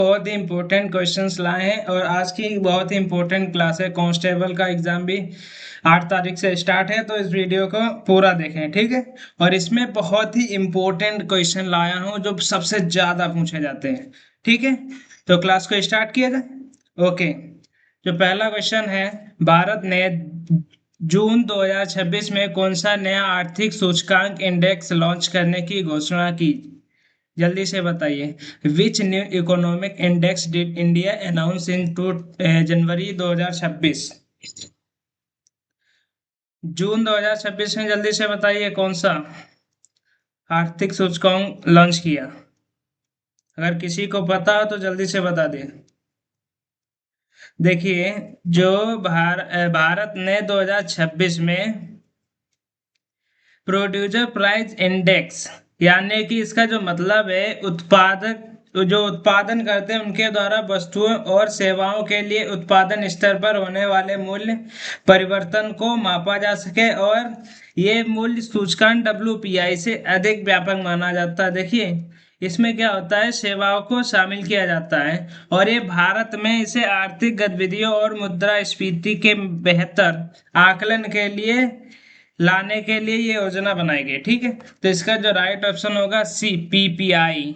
बहुत ही important questions लाए हैं और आज की बहुत ही इंपॉर्टेंट क्लास है। कांस्टेबल का एग्जाम भी 8 तारीख से स्टार्ट है, तो इस वीडियो को पूरा देखें, ठीक है। और इसमें बहुत ही इंपॉर्टेंट क्वेश्चन लाया हूं जो सबसे ज्यादा पूछे जाते हैं, ठीक है। तो क्लास को स्टार्ट किया जाए। ओके, जो पहला क्वेश्चन है, भारत ने जून 2026 में कौन सा नया आर्थिक सूचकांक इंडेक्स लॉन्च करने की घोषणा की? जल्दी से बताइए। Which new economic index did India announce in to January 2026? जून 2026 में जल्दी से बताइए कौन सा आर्थिक सूचकांक लॉन्च किया। अगर किसी को पता हो तो जल्दी से बता दे। देखिए, जो भारत ने 2026 में प्रोड्यूसर प्राइस इंडेक्स, यानी कि इसका जो मतलब है उत्पादक, जो उत्पादन करते हैं उनके द्वारा वस्तुओं और सेवाओं के लिए उत्पादन स्तर पर होने वाले मूल्य परिवर्तन को मापा जा सके, और ये मूल्य सूचकांक WPI से अधिक व्यापक माना जाता है। देखिए, इसमें क्या होता है, सेवाओं को शामिल किया जाता है और ये भारत में इसे आर्थिक गतिविधियों और मुद्रास्फीति के बेहतर आकलन के लिए लाने के लिए ये योजना बनाई गई, ठीक है। तो इसका जो राइट ऑप्शन होगा सी, PPI।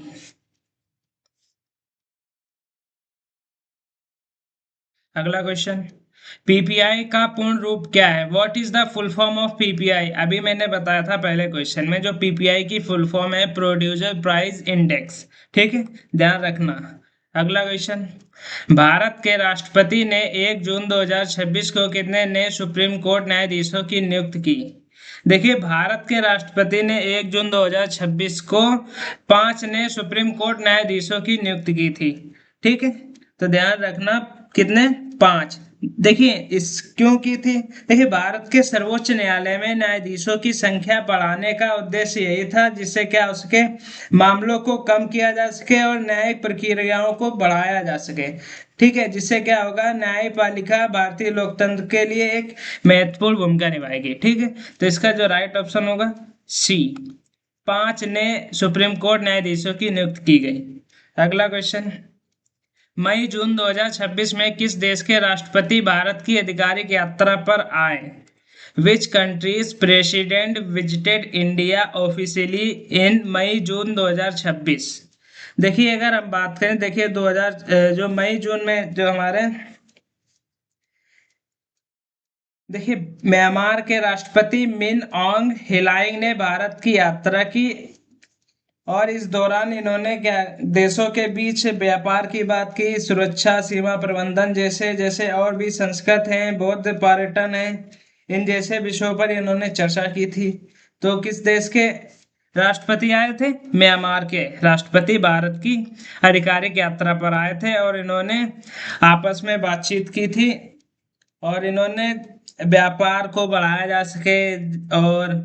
अगला क्वेश्चन, पीपीआई का पूर्ण रूप क्या है? What is the full form of PPI? अभी मैंने बताया था पहले क्वेश्चन में, जो पीपीआई की फुल फॉर्म है प्रोड्यूसर प्राइस इंडेक्स, ठीक है, ध्यान रखना। अगला क्वेश्चन, भारत के राष्ट्रपति ने 1 जून 2026 को कितने नए सुप्रीम कोर्ट न्यायाधीशों की नियुक्ति की? देखिए, भारत के राष्ट्रपति ने 1 जून 2026 को 5 नए सुप्रीम कोर्ट न्यायाधीशों की नियुक्ति की थी, ठीक है। तो ध्यान रखना, कितने? 5। देखिए, इस क्यों की थी? देखिए, भारत के सर्वोच्च न्यायालय में न्यायाधीशों की संख्या बढ़ाने का उद्देश्य यही था, जिससे क्या हो सके, मामलों को कम किया जा सके और न्यायिक प्रक्रियाओं को बढ़ाया जा सके, ठीक है। जिससे क्या होगा, न्यायपालिका भारतीय लोकतंत्र के लिए एक महत्वपूर्ण भूमिका निभाएगी, ठीक है। तो इसका जो राइट ऑप्शन होगा सी, 5 नए सुप्रीम कोर्ट न्यायाधीशों की नियुक्ति की गई। अगला क्वेश्चन, मई जून 2026 में किस देश के राष्ट्रपति भारत की आधिकारिक यात्रा पर आए? Which countries president visited India officially in May June 2026? देखिए, अगर हम बात करें, देखिए 2000 जो मई जून में जो हमारे, देखिए, म्यांमार के राष्ट्रपति मिन ऑन्ग हेलाइंग ने भारत की यात्रा की, और इस दौरान इन्होंने क्या देशों के बीच व्यापार की बात की, सुरक्षा, सीमा प्रबंधन जैसे जैसे और भी संस्कृत हैं, बौद्ध पर्यटन है, इन जैसे विषयों पर इन्होंने चर्चा की थी। तो किस देश के राष्ट्रपति आए थे? म्यांमार के राष्ट्रपति भारत की आधिकारिक यात्रा पर आए थे और इन्होंने आपस में बातचीत की थी, और इन्होंने व्यापार को बढ़ाया जा सके और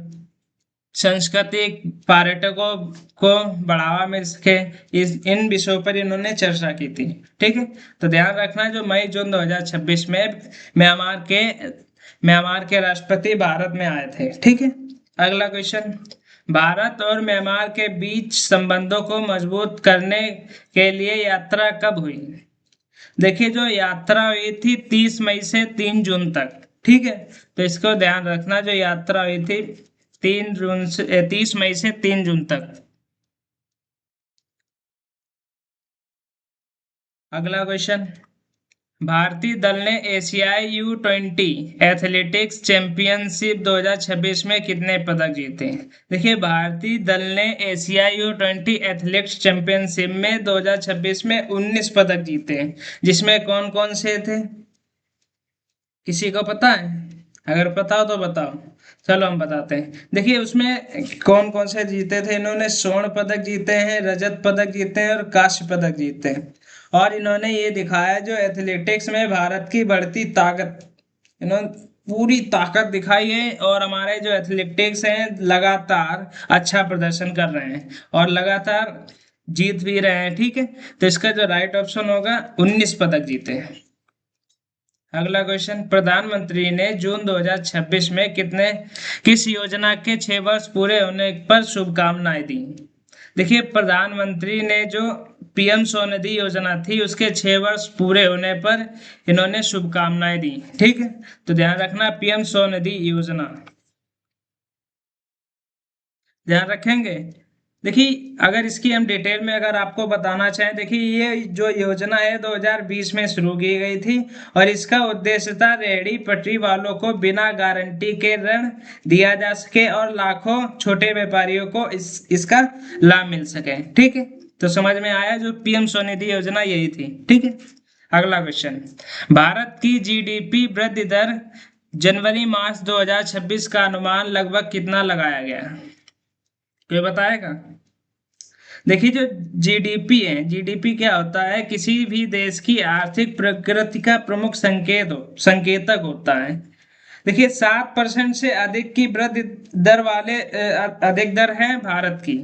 सांस्कृतिक पर्यटकों को बढ़ावा मिल सके, इस इन विषयों पर इन्होंने चर्चा की थी, ठीक है। तो ध्यान रखना, जो मई जून 2026 में म्यांमार के राष्ट्रपति भारत में आए थे, ठीक है। अगला क्वेश्चन, भारत और म्यांमार के बीच संबंधों को मजबूत करने के लिए यात्रा कब हुई? देखिए, जो यात्रा हुई थी 30 मई से 3 जून तक, ठीक है। तो इसको ध्यान रखना, जो यात्रा हुई थी 30 मई से 3 जून तक। अगला क्वेश्चन, भारतीय दल ने एशियाई U20 एथलेटिक्स चैंपियनशिप 2026 में कितने पदक जीते? देखिए, भारतीय दल ने एशियाई U20 एथलेटिक्स चैंपियनशिप में 2026 में 19 पदक जीते हैं, जिसमें कौन कौन से थे? किसी को पता है? अगर पता हो तो बताओ। चलो हम बताते हैं। देखिए, उसमें कौन कौन से जीते थे। इन्होंने स्वर्ण पदक जीते हैं, रजत पदक जीते हैं और कांस्य पदक जीते हैं। और इन्होंने ये दिखाया, जो एथलेटिक्स में भारत की बढ़ती ताकत, इन्होंने पूरी ताकत दिखाई है, और हमारे जो एथलेटिक्स हैं लगातार अच्छा प्रदर्शन कर रहे हैं और लगातार जीत भी रहे हैं, ठीक है। तो इसका जो राइट ऑप्शन होगा 19 पदक जीते हैं। अगला क्वेश्चन, प्रधानमंत्री ने जून 2026 में किस योजना के 6 वर्ष पूरे होने पर शुभकामनाएं दी? देखिए, प्रधानमंत्री ने जो पीएम स्वनिधि योजना थी उसके 6 वर्ष पूरे होने पर इन्होंने शुभकामनाएं दी। ठीक है, तो ध्यान रखना पीएम स्वनिधि योजना ध्यान रखेंगे। देखिए अगर इसकी हम डिटेल में अगर आपको बताना चाहें, देखिए ये जो योजना है 2020 में शुरू की गई थी और इसका उद्देश्य था रेहड़ी पटरी वालों को बिना गारंटी के ऋण दिया जा सके और लाखों छोटे व्यापारियों को इसका लाभ मिल सके। ठीक है, तो समझ में आया, जो पीएम स्वनिधि योजना यही थी। ठीक है, अगला क्वेश्चन, भारत की जीडीपी वृद्धि दर जनवरी मार्च 2026 का अनुमान लगभग कितना लगाया गया, कोई बताएगा? देखिए जो जीडीपी है, जीडीपी क्या होता है, किसी भी देश की आर्थिक प्रगति का प्रमुख संकेतक होता है। देखिए 7% से अधिक की वृद्धि दर वाले अधिक दर है भारत की,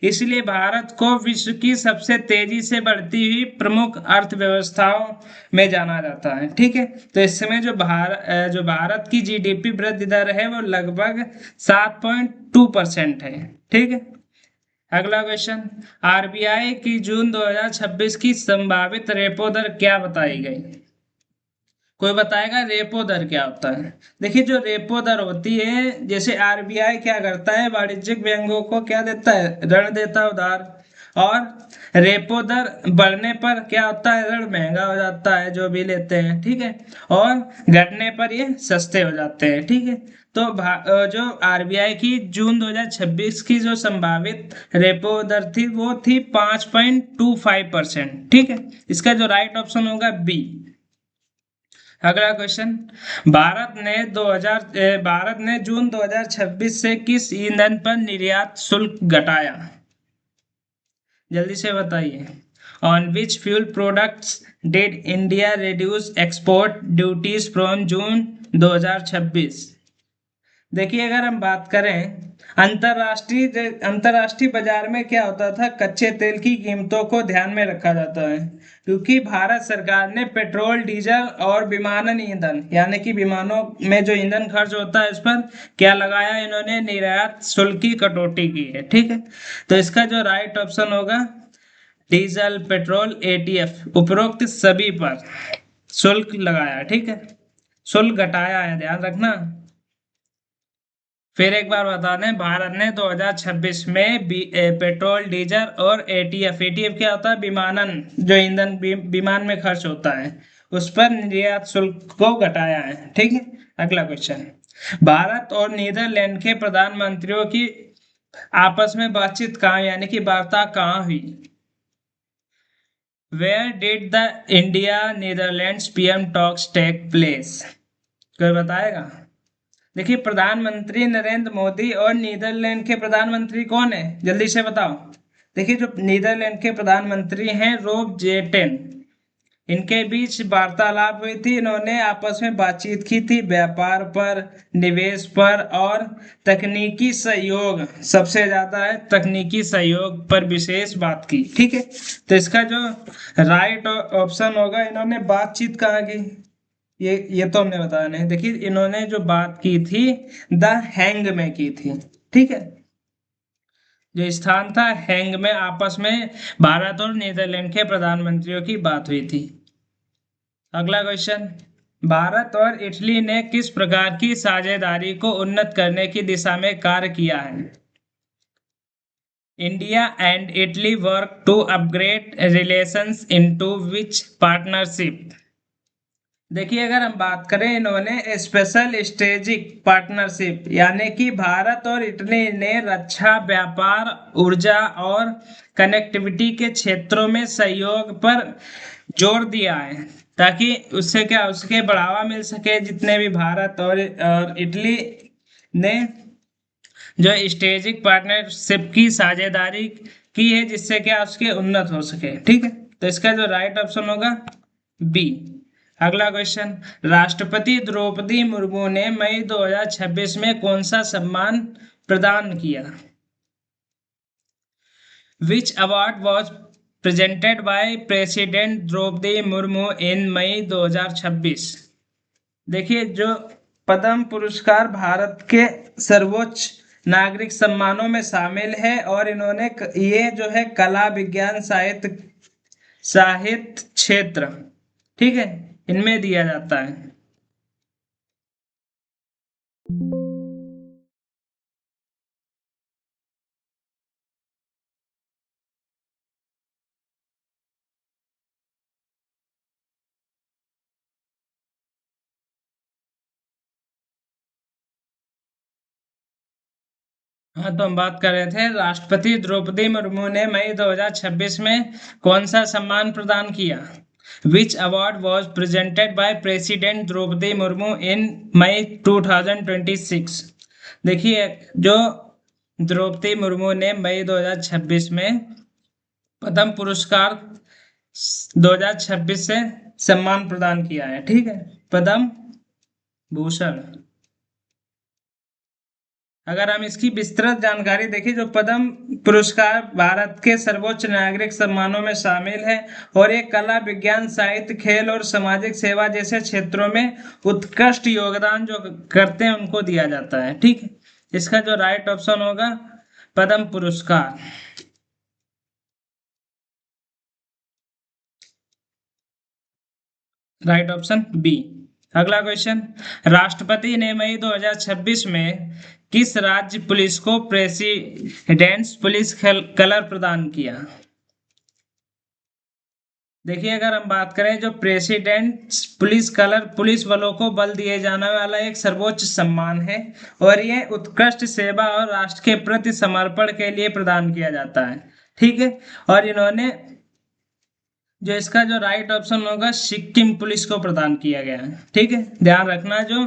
इसलिए भारत को विश्व की सबसे तेजी से बढ़ती हुई प्रमुख अर्थव्यवस्थाओं में जाना जाता है। ठीक है, तो इस समय जो भारत की जीडीपी वृद्धि दर है वो लगभग 7.2% है। ठीक है, अगला क्वेश्चन, आरबीआई की जून 2026 की संभावित रेपो दर क्या बताई गई, कोई बताएगा रेपो दर क्या होता है? देखिए जो रेपो दर होती है, जैसे आरबीआई क्या करता है, वाणिज्यिक बैंकों को क्या देता है, ऋण देता है उधार, और रेपो दर बढ़ने पर क्या होता है, ऋण महंगा हो जाता है जो भी लेते हैं। ठीक है, और घटने पर ये सस्ते हो जाते हैं। ठीक है, तो जो आरबीआई की जून 2026 की जो संभावित रेपो दर थी वो थी 5.25%। ठीक है, इसका जो राइट ऑप्शन होगा बी। अगला क्वेश्चन, भारत ने जून 2026 से किस ईंधन पर निर्यात शुल्क घटाया, जल्दी से बताइए। On which fuel products did India reduce export duties from June 2026? देखिए अगर हम बात करें अंतरराष्ट्रीय बाजार में क्या होता था, कच्चे तेल की कीमतों को ध्यान में रखा जाता है, क्योंकि भारत सरकार ने पेट्रोल डीजल और विमानन ईंधन यानी कि विमानों में जो ईंधन खर्च होता है इस पर क्या लगाया, इन्होंने निर्यात शुल्क की कटौती की है। ठीक है, तो इसका जो राइट ऑप्शन होगा डीजल पेट्रोल एटीएफ उपरोक्त सभी पर शुल्क लगाया। ठीक है, शुल्क घटाया है, ध्यान रखना। फिर एक बार बता दें, भारत ने 2026 में पेट्रोल डीजल और एटीएफ क्या होता है, विमानन जो ईंधन विमान में खर्च होता है उस पर निर्यात शुल्क को घटाया है। ठीक है, अगला क्वेश्चन, भारत और नीदरलैंड के प्रधानमंत्रियों की आपस में बातचीत कहाँ यानी कि वार्ता कहाँ हुई? Where did the India Netherlands PM talks take place, कोई बताएगा? देखिए प्रधानमंत्री नरेंद्र मोदी और नीदरलैंड के प्रधानमंत्री कौन है, जल्दी से बताओ। देखिए जो नीदरलैंड के प्रधानमंत्री हैं रोब जेटेन, इनके बीच वार्तालाप हुई थी, इन्होंने आपस में बातचीत की थी व्यापार पर, निवेश पर और तकनीकी सहयोग, सबसे ज्यादा है तकनीकी सहयोग पर विशेष बात की। ठीक है, तो इसका जो राइट ऑप्शन होगा, इन्होंने बातचीत कहाँ की, ये तो हमने बताया नहीं। देखिए इन्होंने जो बात की थी द हैंग में की थी। ठीक है, जो स्थान था हैंग में आपस में भारत और नीदरलैंड के प्रधानमंत्रियों की बात हुई थी। अगला क्वेश्चन, भारत और इटली ने किस प्रकार की साझेदारी को उन्नत करने की दिशा में कार्य किया है? India and Italy work to upgrade relations into which partnership? देखिए अगर हम बात करें, इन्होंने स्पेशल स्ट्रेटेजिक पार्टनरशिप यानी कि भारत और इटली ने रक्षा, व्यापार, ऊर्जा और कनेक्टिविटी के क्षेत्रों में सहयोग पर जोर दिया है, ताकि उससे क्या उसके बढ़ावा मिल सके, जितने भी भारत और इटली ने जो स्ट्रेटेजिक पार्टनरशिप की साझेदारी की है, जिससे क्या उसके उन्नत हो सके। ठीक है, तो इसका जो राइट ऑप्शन होगा बी। अगला क्वेश्चन, राष्ट्रपति द्रौपदी मुर्मू ने मई 2026 में कौन सा सम्मान प्रदान किया? Which award was presented by president Droupadi Murmu in May 2026? देखिए जो पद्म पुरस्कार भारत के सर्वोच्च नागरिक सम्मानों में शामिल है और इन्होंने ये जो है कला, विज्ञान, साहित्य साहित्य क्षेत्र, ठीक है, इनमें दिया जाता है। हाँ, तो हम बात कर रहे थे राष्ट्रपति द्रौपदी मुर्मू ने मई 2026 में कौन सा सम्मान प्रदान किया। Which award was presented by president Droupadi Murmu in May 2026। देखिए, जो द्रौपदी मुर्मू ने मई 2026 में पद्म पुरस्कार 2026 से सम्मान प्रदान किया है, ठीक है, पद्म भूषण। अगर हम इसकी विस्तृत जानकारी देखें, जो पद्म पुरस्कार भारत के सर्वोच्च नागरिक सम्मानों में शामिल है और ये कला, विज्ञान, साहित्य, खेल और सामाजिक सेवा जैसे क्षेत्रों में उत्कृष्ट योगदान जो करते हैं उनको दिया जाता है, ठीक है। इसका जो राइट ऑप्शन होगा पद्म पुरस्कार। Right option B. अगला क्वेश्चन, राष्ट्रपति ने मई 2026 में किस राज्य पुलिस को प्रेसिडेंट्स पुलिस कलर प्रदान किया। देखिए, अगर हम बात करें, जो प्रेसिडेंट्स पुलिस कलर पुलिस बलों को बल दिए जाने वाला एक सर्वोच्च सम्मान है और ये उत्कृष्ट सेवा और राष्ट्र के प्रति समर्पण के लिए प्रदान किया जाता है, ठीक है। और इन्होंने जो इसका जो राइट ऑप्शन होगा सिक्किम पुलिस को प्रदान किया गया है, ठीक है। ध्यान रखना, जो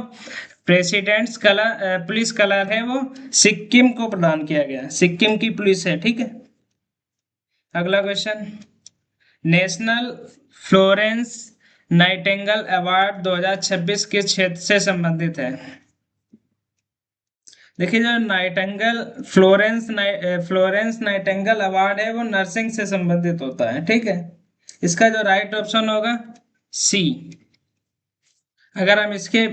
प्रेसिडेंट्स कलर पुलिस कलर है वो सिक्किम को प्रदान किया गया है, सिक्किम की पुलिस है, ठीक है। अगला question, national Florence Nightingale award 2026 किस क्षेत्र से संबंधित है। देखिए, जो फ्लोरेंस नाइटिंगेल अवार्ड है वो नर्सिंग से संबंधित होता है, ठीक है। इसका जो राइट ऑप्शन होगा सी। अगर हम इसके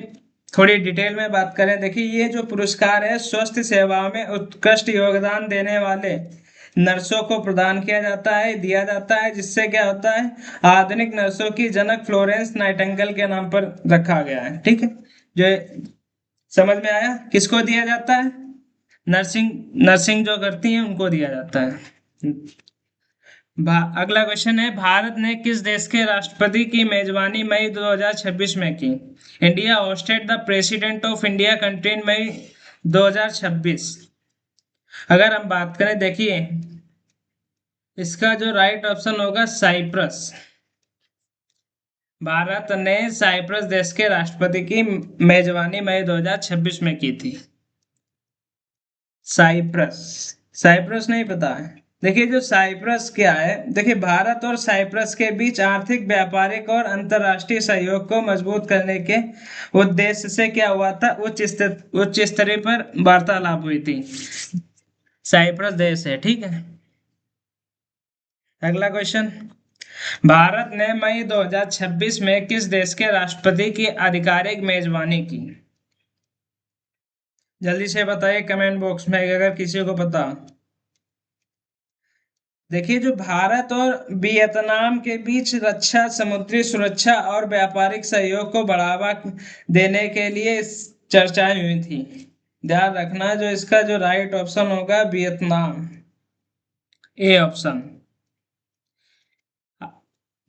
थोड़ी डिटेल में बात करें, देखिए, ये जो पुरस्कार है स्वास्थ्य सेवाओं में उत्कृष्ट योगदान देने वाले नर्सों को प्रदान किया जाता है, दिया जाता है, जिससे क्या होता है, आधुनिक नर्सों की जनक फ्लोरेंस नाइटिंगेल के नाम पर रखा गया है, ठीक है। जो समझ में आया, किसको दिया जाता है, नर्सिंग नर्सिंग जो करती हैं उनको दिया जाता है। अगला क्वेश्चन है, भारत ने किस देश के राष्ट्रपति की मेजबानी मई 2026 में की। India hosted the president of India country in May 2026। अगर हम बात करें, देखिए, इसका जो राइट ऑप्शन होगा साइप्रस। भारत ने साइप्रस देश के राष्ट्रपति की मेजबानी मई 2026 में की थी। साइप्रस, साइप्रस नहीं पता है। देखिए, जो साइप्रस क्या है, देखिए, भारत और साइप्रस के बीच आर्थिक, व्यापारिक और अंतर्राष्ट्रीय सहयोग को मजबूत करने के उद्देश्य से क्या हुआ था, उच्च स्तरीय पर वार्तालाप हुई थी। साइप्रस देश है, ठीक है। अगला क्वेश्चन, भारत ने मई 2026 में किस देश के राष्ट्रपति की आधिकारिक मेजबानी की। जल्दी से बताइए कमेंट बॉक्स में अगर किसी को पता। देखिए, जो भारत और वियतनाम के बीच रक्षा, समुद्री सुरक्षा और व्यापारिक सहयोग को बढ़ावा देने के लिए चर्चाएं हुई थी। ध्यान रखना, जो इसका जो राइट ऑप्शन होगा वियतनाम, ए ऑप्शन।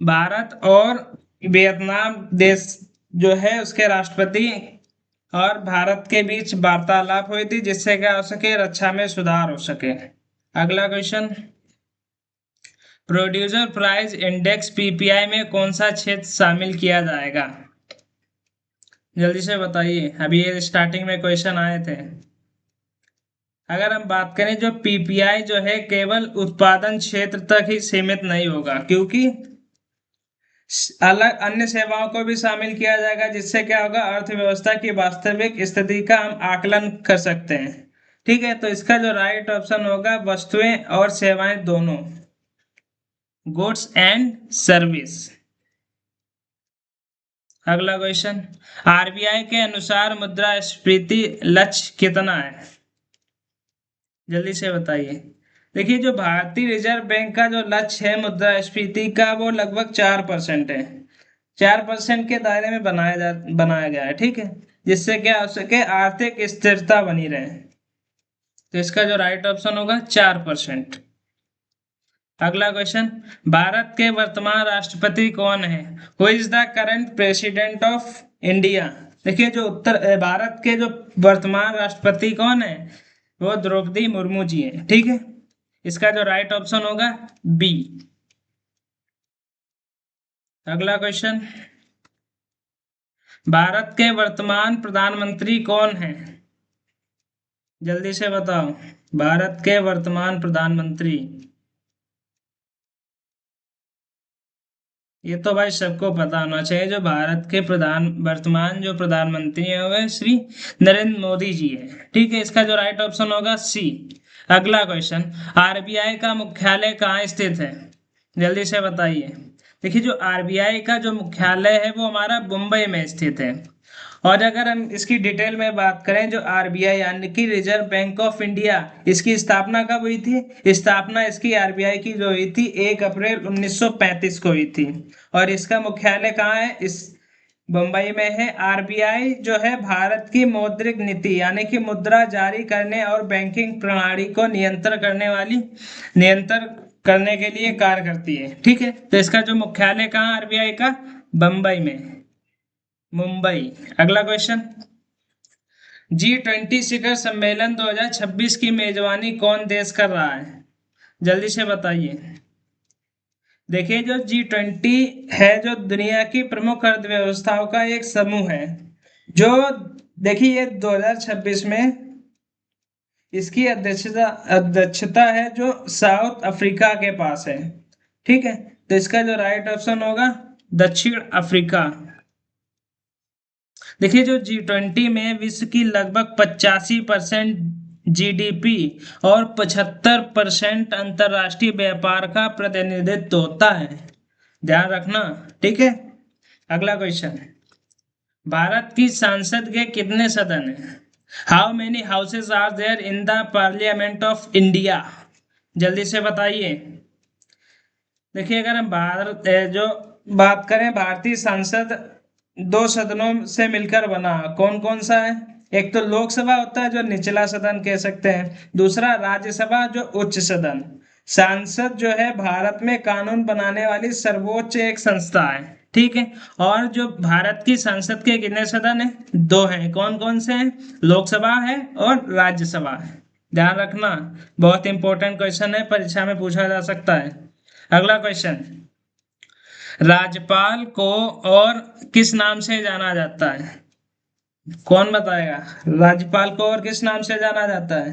भारत और वियतनाम देश जो है उसके राष्ट्रपति और भारत के बीच वार्तालाप हुई थी, जिससे क्या हो सके, रक्षा में सुधार हो सके। अगला question, producer price index PPI में कौन सा क्षेत्र शामिल किया जाएगा। जल्दी से बताइए, अभी ये स्टार्टिंग में क्वेश्चन आए थे। अगर हम बात करें, जो पीपीआई जो है केवल उत्पादन क्षेत्र तक ही सीमित नहीं होगा, क्योंकि अलग अन्य सेवाओं को भी शामिल किया जाएगा, जिससे क्या होगा, अर्थव्यवस्था की वास्तविक स्थिति का हम आकलन कर सकते हैं, ठीक है। तो इसका जो राइट ऑप्शन होगा वस्तुएं और सेवाएं दोनों, गुड्स एंड सर्विस। अगला क्वेश्चन, आरबीआई के अनुसार मुद्रास्फीति लक्ष्य कितना है। जल्दी से बताइए। देखिए जो भारतीय रिजर्व बैंक का जो लक्ष्य है मुद्रास्फीति का, वो लगभग 4% है। 4% के दायरे में बनाया गया है, ठीक है, जिससे क्या हो सके, आर्थिक स्थिरता बनी रहे। तो इसका जो राइट ऑप्शन होगा 4%। अगला क्वेश्चन, भारत के वर्तमान राष्ट्रपति कौन है? Who is the current president of India? देखिए जो भारत के जो वर्तमान राष्ट्रपति कौन है, वो द्रौपदी मुर्मू जी हैं, ठीक है। इसका जो राइट ऑप्शन होगा बी। अगला क्वेश्चन, भारत के वर्तमान प्रधानमंत्री कौन है? जल्दी से बताओ, भारत के वर्तमान प्रधानमंत्री। ये तो भाई सबको पता होना चाहिए, जो भारत के वर्तमान जो प्रधानमंत्री है वह श्री नरेंद्र मोदी जी है, ठीक है। इसका जो राइट ऑप्शन होगा सी। अगला क्वेश्चन, आरबीआई का मुख्यालय कहाँ स्थित है? जल्दी से बताइए। देखिए जो आरबीआई का जो मुख्यालय है वो हमारा मुंबई में स्थित है। और अगर हम इसकी डिटेल में बात करें, जो आरबीआई यानी कि रिजर्व बैंक ऑफ इंडिया, इसकी स्थापना कब हुई थी? स्थापना इसकी आरबीआई की जो हुई थी 1 अप्रैल 1935 को हुई थी। और इसका मुख्यालय कहाँ है? इस मुंबई में है। आरबीआई जो है भारत की मौद्रिक नीति यानी कि मुद्रा जारी करने और बैंकिंग प्रणाली को नियंत्रण करने के लिए कार्य करती है, ठीक है। तो इसका जो मुख्यालय कहाँ आरबीआई का? बम्बई में, मुंबई। अगला क्वेश्चन, G20 शिखर सम्मेलन 2026 की मेजबानी कौन देश कर रहा है? जल्दी से बताइए। देखिए जो G20 है, जो दुनिया की प्रमुख अर्थव्यवस्थाओं का एक समूह है, जो देखिए ये 2026 में इसकी अध्यक्षता है जो साउथ अफ्रीका के पास है, ठीक है। तो इसका जो राइट ऑप्शन होगा दक्षिण अफ्रीका। देखिए जो G20 में विश्व की लगभग 85% जीडीपी और 75% अंतरराष्ट्रीय व्यापार का प्रतिनिधित्व होता है, ध्यान रखना, ठीक है। अगला क्वेश्चन, भारत की संसद के कितने सदन हैं? How many houses are there in the parliament of India? जल्दी से बताइए। देखिए अगर हम जो बात करें, भारतीय संसद 2 सदनों से मिलकर बना, कौन कौन सा है? एक तो लोकसभा होता है जो निचला सदन कह सकते हैं, दूसरा राज्यसभा जो उच्च सदन। संसद जो है भारत में कानून बनाने वाली सर्वोच्च एक संस्था है, ठीक है। और जो भारत की संसद के कितने सदन है? 2 हैं, कौन कौन से हैं? लोकसभा है और राज्यसभा है, ध्यान रखना। बहुत इंपॉर्टेंट क्वेश्चन है, परीक्षा में पूछा जा सकता है। अगला क्वेश्चन, राज्यपाल को और किस नाम से जाना जाता है? कौन बताएगा? राज्यपाल को और किस नाम से जाना जाता है?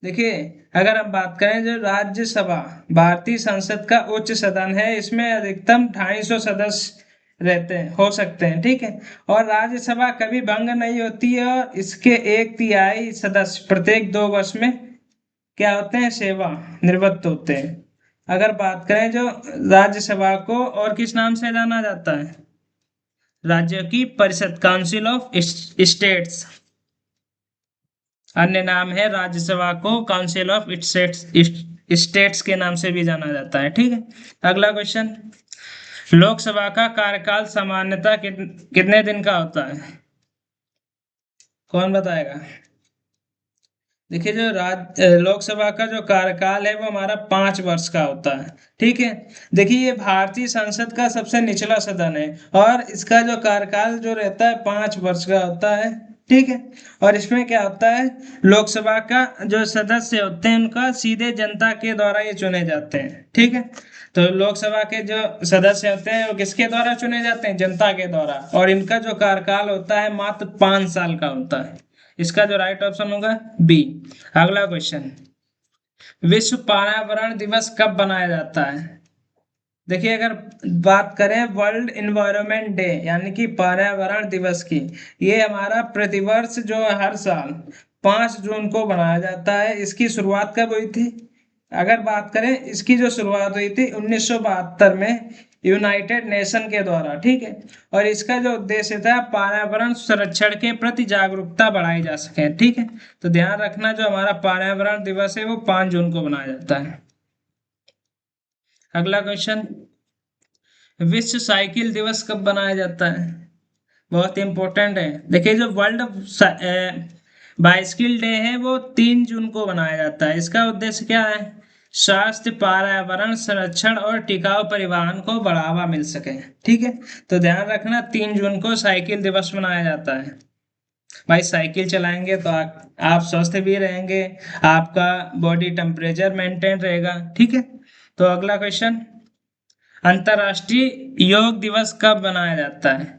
देखिए अगर हम बात करें, जो राज्यसभा भारतीय संसद का उच्च सदन है, इसमें अधिकतम 250 सदस्य हो सकते हैं, ठीक है। और राज्यसभा कभी भंग नहीं होती है, और इसके 1/3 सदस्य प्रत्येक 2 वर्ष में क्या होते हैं? सेवा निवृत्त होते हैं। अगर बात करें जो राज्यसभा को और किस नाम से जाना जाता है? राज्य की परिषद, काउंसिल ऑफ स्टेट्स, अन्य नाम है राज्यसभा को काउंसिल ऑफ स्टेट्स के नाम से भी जाना जाता है, ठीक है। अगला क्वेश्चन, लोकसभा का कार्यकाल सामान्यतः कितने दिन का होता है? कौन बताएगा? देखिए जो लोकसभा का जो कार्यकाल है वो हमारा 5 वर्ष का होता है, ठीक है। देखिए ये भारतीय संसद का सबसे निचला सदन है, और इसका जो कार्यकाल जो रहता है 5 वर्ष का होता है, ठीक है। और इसमें क्या होता है, लोकसभा का जो सदस्य होते हैं उनका सीधे जनता के द्वारा ये चुने जाते हैं, ठीक है। तो लोकसभा के जो सदस्य होते हैं वो किसके द्वारा चुने जाते हैं? जनता के द्वारा। और इनका जो कार्यकाल होता है मात्र 5 साल का होता है। इसका जो राइट ऑप्शन होगा बी। अगला क्वेश्चन, विश्व पर्यावरण दिवस कब बनाया जाता है? देखिए अगर बात करें वर्ल्ड इन्वायरमेंट डे यानी कि पर्यावरण दिवस की, ये हमारा प्रतिवर्ष जो हर साल 5 जून को बनाया जाता है। इसकी शुरुआत कब हुई थी? अगर बात करें, इसकी जो शुरुआत हुई थी 1972 में, यूनाइटेड नेशन के द्वारा, ठीक है। और इसका जो उद्देश्य था पर्यावरण संरक्षण के प्रति जागरूकता बढ़ाई जा सके, ठीक है। तो ध्यान रखना जो हमारा पर्यावरण दिवस है वो 5 जून को मनाया जाता है। अगला क्वेश्चन, विश्व साइकिल दिवस कब मनाया जाता है? बहुत इंपॉर्टेंट है। देखिए जो वर्ल्ड बाइसिकल डे है वो 3 जून को मनाया जाता है। इसका उद्देश्य क्या है? स्वास्थ्य, पर्यावरण संरक्षण और टिकाऊ परिवहन को बढ़ावा मिल सके, ठीक है। तो ध्यान रखना 3 जून को साइकिल दिवस मनाया जाता है। भाई साइकिल चलाएंगे तो आप स्वस्थ भी रहेंगे, आपका बॉडी टेम्परेचर मेंटेन रहेगा, ठीक है। तो अगला क्वेश्चन, अंतर्राष्ट्रीय योग दिवस कब मनाया जाता है?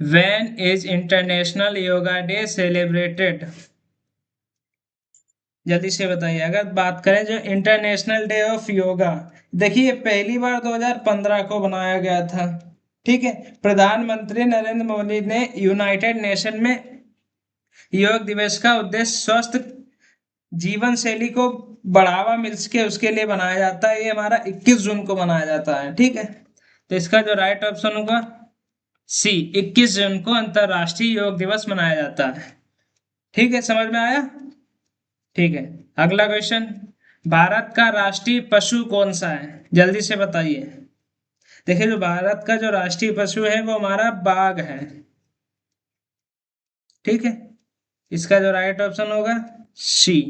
When is International Yoga Day celebrated? जल्दी से बताइए। अगर बात करें जो इंटरनेशनल डे ऑफ योगा, देखिए पहली बार 2015 को बनाया गया था, ठीक है। प्रधानमंत्री नरेंद्र मोदी ने यूनाइटेड नेशन में योग दिवस का उद्देश्य स्वस्थ जीवन शैली को बढ़ावा मिल सके उसके लिए बनाया जाता है। ये हमारा 21 जून को मनाया जाता है, ठीक है। तो इसका जो राइट ऑप्शन होगा सी, 21 जून को अंतरराष्ट्रीय योग दिवस मनाया जाता है, ठीक है। समझ में आया? ठीक है। अगला क्वेश्चन, भारत का राष्ट्रीय पशु कौन सा है? जल्दी से बताइए। देखिए जो भारत का जो राष्ट्रीय पशु है वो हमारा बाघ है, ठीक है। इसका जो राइट ऑप्शन होगा सी।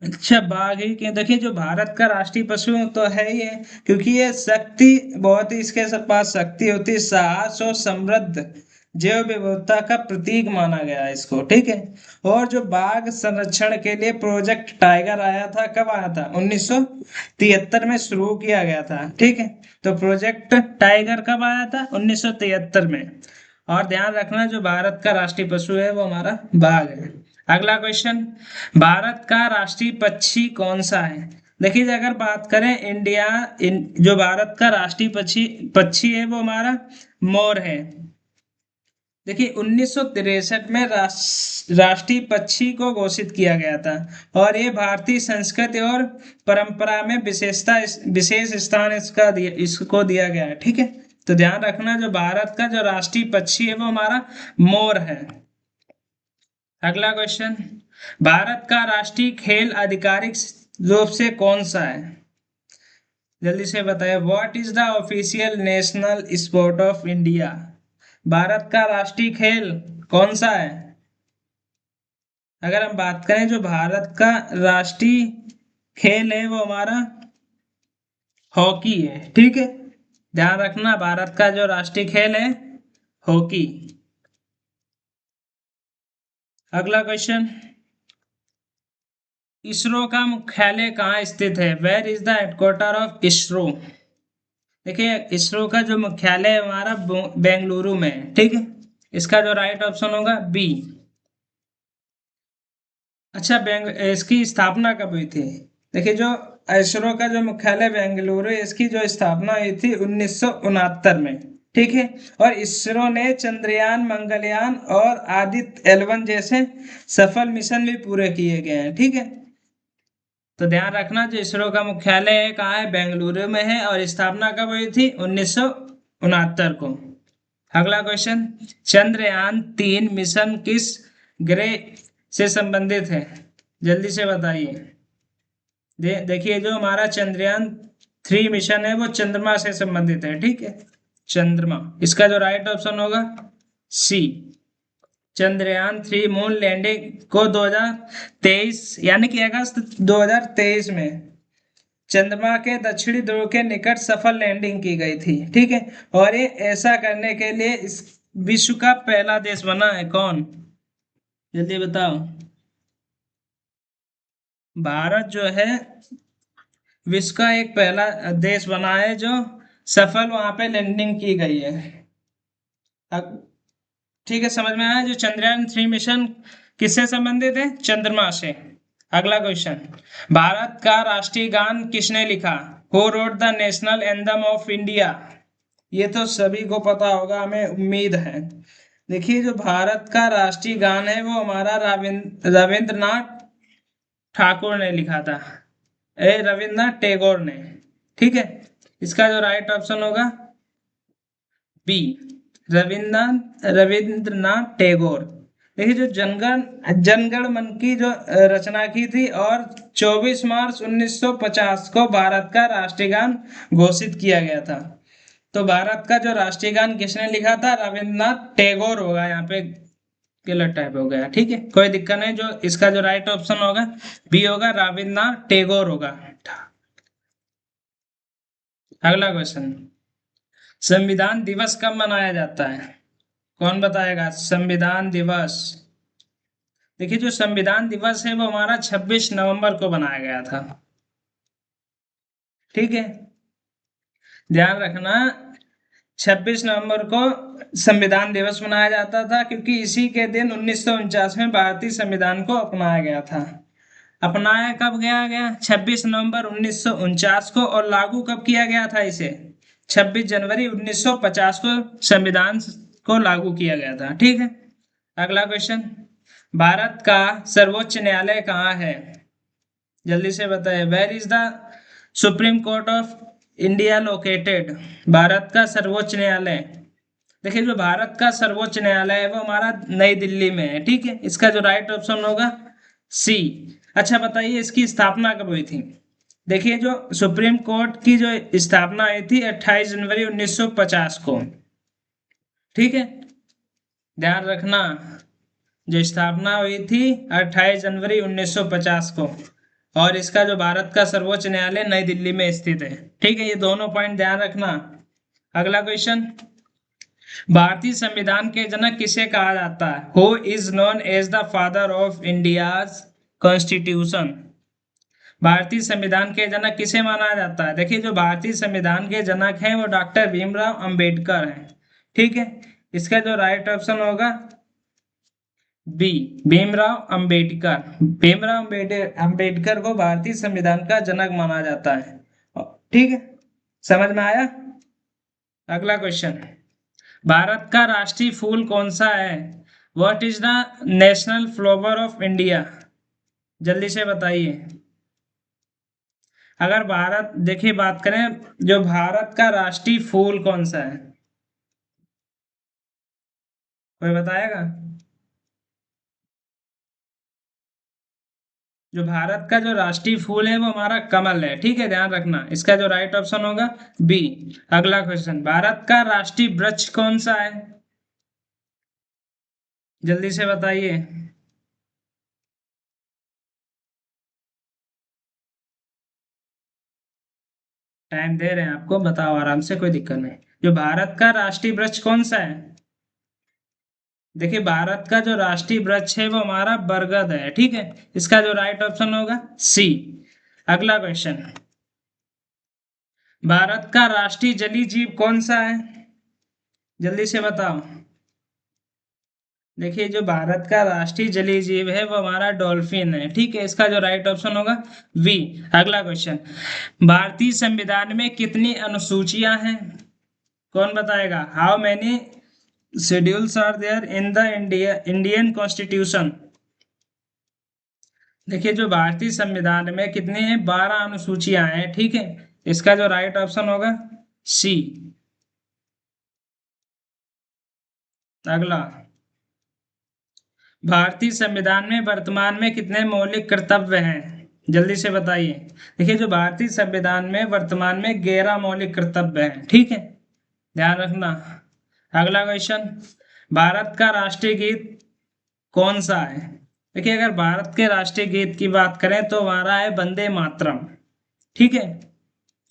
अच्छा बाघ ही क्यों? देखिए जो भारत का राष्ट्रीय पशु तो है ही है क्योंकि ये शक्ति बहुत ही, इसके पास शक्ति होती है, साहस और समृद्ध जैव विविधता का प्रतीक माना गया है इसको, ठीक है। और जो बाघ संरक्षण के लिए प्रोजेक्ट टाइगर आया था, कब आया था? 1973 में शुरू किया गया था, ठीक है। तो प्रोजेक्ट टाइगर कब आया था? 1973 में। और ध्यान रखना जो भारत का राष्ट्रीय पशु है वो हमारा बाघ है। अगला क्वेश्चन, भारत का राष्ट्रीय पक्षी कौन सा है? देखिए अगर बात करें जो भारत का राष्ट्रीय पक्षी पक्षी है वो हमारा मोर है। देखिए 1963 में राष्ट्रीय पक्षी को घोषित किया गया था और ये भारतीय संस्कृति और परंपरा में विशेष स्थान इसको दिया गया है, ठीक है। तो ध्यान रखना जो भारत का जो राष्ट्रीय पक्षी है वो हमारा मोर है। अगला क्वेश्चन, भारत का राष्ट्रीय खेल आधिकारिक रूप से कौन सा है? जल्दी से बताइए। What is the official national sport of India? Bharat का राष्ट्रीय खेल कौन सा है? अगर हम बात करें जो भारत का राष्ट्रीय खेल है वो हमारा हॉकी है, ठीक है। ध्यान रखना भारत का जो राष्ट्रीय खेल है हॉकी। अगला क्वेश्चन, इसरो का मुख्यालय कहाँ स्थित है? Where is the headquarter of ISRO? देखिए इसरो का जो मुख्यालय है हमारा बेंगलुरु में है, ठीक है। इसका जो राइट ऑप्शन होगा बी। अच्छा इसकी स्थापना कब हुई थी? देखिए जो इसरो का जो मुख्यालय बेंगलुरु है इसकी जो स्थापना हुई थी 1969 में, ठीक है। और इसरो ने चंद्रयान, मंगलयान और आदित्य L1 जैसे सफल मिशन भी पूरे किए गए हैं, ठीक है। तो ध्यान रखना जो इसरो का मुख्यालय है कहाँ है? बेंगलुरु में है और स्थापना कब हुई थी? 1969 को। अगला क्वेश्चन, चंद्रयान 3 मिशन किस ग्रह से संबंधित है? जल्दी से बताइए। देखिए जो हमारा चंद्रयान 3 मिशन है वो चंद्रमा से संबंधित है, ठीक है। चंद्रमा, इसका जो राइट ऑप्शन होगा सी। चंद्रयान 3 मून लैंडिंग को 2023 यानी कि अगस्त 2023 में चंद्रमा के दक्षिणी ध्रुव के निकट सफल लैंडिंग की गई थी, ठीक है। और ये ऐसा करने के लिए इस विश्व का पहला देश बना है। कौन? जल्दी बताओ। भारत जो है विश्व का एक पहला देश बना है जो सफल वहां पे लैंडिंग की गई है। अब ठीक है, समझ में आया। जो चंद्रयान 3 मिशन किससे संबंधित है? चंद्रमा से। अगला क्वेश्चन, भारत का राष्ट्रीय गान किसने लिखा? Who wrote the national anthem of India? ये तो सभी को पता होगा, हमें उम्मीद है। देखिए जो भारत का राष्ट्रीय गान है वो हमारा रविंद्रनाथ ठाकुर ने लिखा था, रविंद्रनाथ टैगोर ने, ठीक है। इसका जो राइट ऑप्शन होगा बी, रविंद्रनाथ टैगोर। देखिए जो जनगण मन की जो रचना की थी और 24 मार्च 1950 को भारत का राष्ट्रीय गान घोषित किया गया था। तो भारत का जो राष्ट्रीय गान किसने लिखा था? रविंद्रनाथ टैगोर होगा। यहाँ पे गलत टाइप हो गया, ठीक है, कोई दिक्कत नहीं। जो इसका जो राइट ऑप्शन होगा बी होगा, रविंद्रनाथ टैगोर होगा। अगला क्वेश्चन, संविधान दिवस कब मनाया जाता है? कौन बताएगा संविधान दिवस? देखिए जो संविधान दिवस है वो हमारा 26 नवंबर को बनाया गया था, ठीक है, ध्यान रखना। 26 नवंबर को संविधान दिवस मनाया जाता था क्योंकि इसी के दिन 1949 में भारतीय संविधान को अपनाया गया था। अपनाया कब गया 26 नवंबर 1949 को, और लागू कब किया गया था इसे? 26 जनवरी 1950 को संविधान को लागू किया गया था, ठीक है। अगला क्वेश्चन, भारत का सर्वोच्च न्यायालय कहाँ है? जल्दी से बताइए। Where is the Supreme Court of India located? Bharat का सर्वोच्च न्यायालय, देखिए जो भारत का सर्वोच्च न्यायालय है वो हमारा नई दिल्ली में है, ठीक है। इसका जो राइट ऑप्शन होगा सी। अच्छा बताइए इसकी स्थापना कब हुई थी? देखिए जो सुप्रीम कोर्ट की जो स्थापना हुई थी 28 जनवरी 1950 को, ठीक है, ध्यान रखना। जो स्थापना हुई थी 28 जनवरी 1950 को, और इसका जो भारत का सर्वोच्च न्यायालय नई दिल्ली में स्थित है, ठीक है, ये दोनों पॉइंट ध्यान रखना। अगला क्वेश्चन, भारतीय संविधान के जनक किसे कहा जाता है? Who is known as the father of India's constitution? भारतीय संविधान के जनक किसे माना जाता है? देखिए जो भारतीय संविधान के जनक हैं वो डॉक्टर भीमराव अंबेडकर हैं, ठीक है। इसका जो राइट ऑप्शन होगा बी, भीमराव अंबेडकर। भीमराव अंबेडकर को भारतीय संविधान का जनक माना जाता है, ठीक है, समझ में आया। अगला क्वेश्चन, भारत का राष्ट्रीय फूल कौन सा है? What is the national flower of India? जल्दी से बताइए। अगर भारत, देखिए बात करें जो भारत का राष्ट्रीय फूल कौन सा है, कोई बताएगा? जो भारत का जो राष्ट्रीय फूल है वो हमारा कमल है, ठीक है, ध्यान रखना। इसका जो राइट ऑप्शन होगा बी। अगला क्वेश्चन, भारत का राष्ट्रीय वृक्ष कौन सा है? जल्दी से बताइए। टाइम दे रहे हैं आपको, बताओ आराम से, कोई दिक्कत नहीं। जो भारत का राष्ट्रीय वृक्ष कौन सा है? देखिए भारत का जो राष्ट्रीय वृक्ष है वो हमारा बरगद है, ठीक है। इसका जो राइट ऑप्शन होगा सी। अगला क्वेश्चन, भारत का राष्ट्रीय जलीय जीव कौन सा है? जल्दी से बताओ। देखिए जो भारत का राष्ट्रीय जलीय जीव है वो हमारा डॉल्फिन है, ठीक है। इसका जो राइट ऑप्शन होगा वी। अगला क्वेश्चन, भारतीय संविधान में कितनी अनुसूचियां हैं? कौन बताएगा? How many schedules are there in the Indian constitution? देखिए जो भारतीय संविधान में कितनी है, 12 अनुसूचियां हैं, ठीक है। इसका जो राइट ऑप्शन होगा सी। अगला, भारतीय संविधान में वर्तमान में कितने मौलिक कर्तव्य हैं? जल्दी से बताइए। देखिए जो भारतीय संविधान में वर्तमान में 11 मौलिक कर्तव्य हैं, ठीक है, ध्यान रखना। अगला क्वेश्चन, भारत का राष्ट्रीय गीत कौन सा है? देखिए अगर भारत के राष्ट्रीय गीत की बात करें तो हमारा है वंदे मातरम, ठीक है।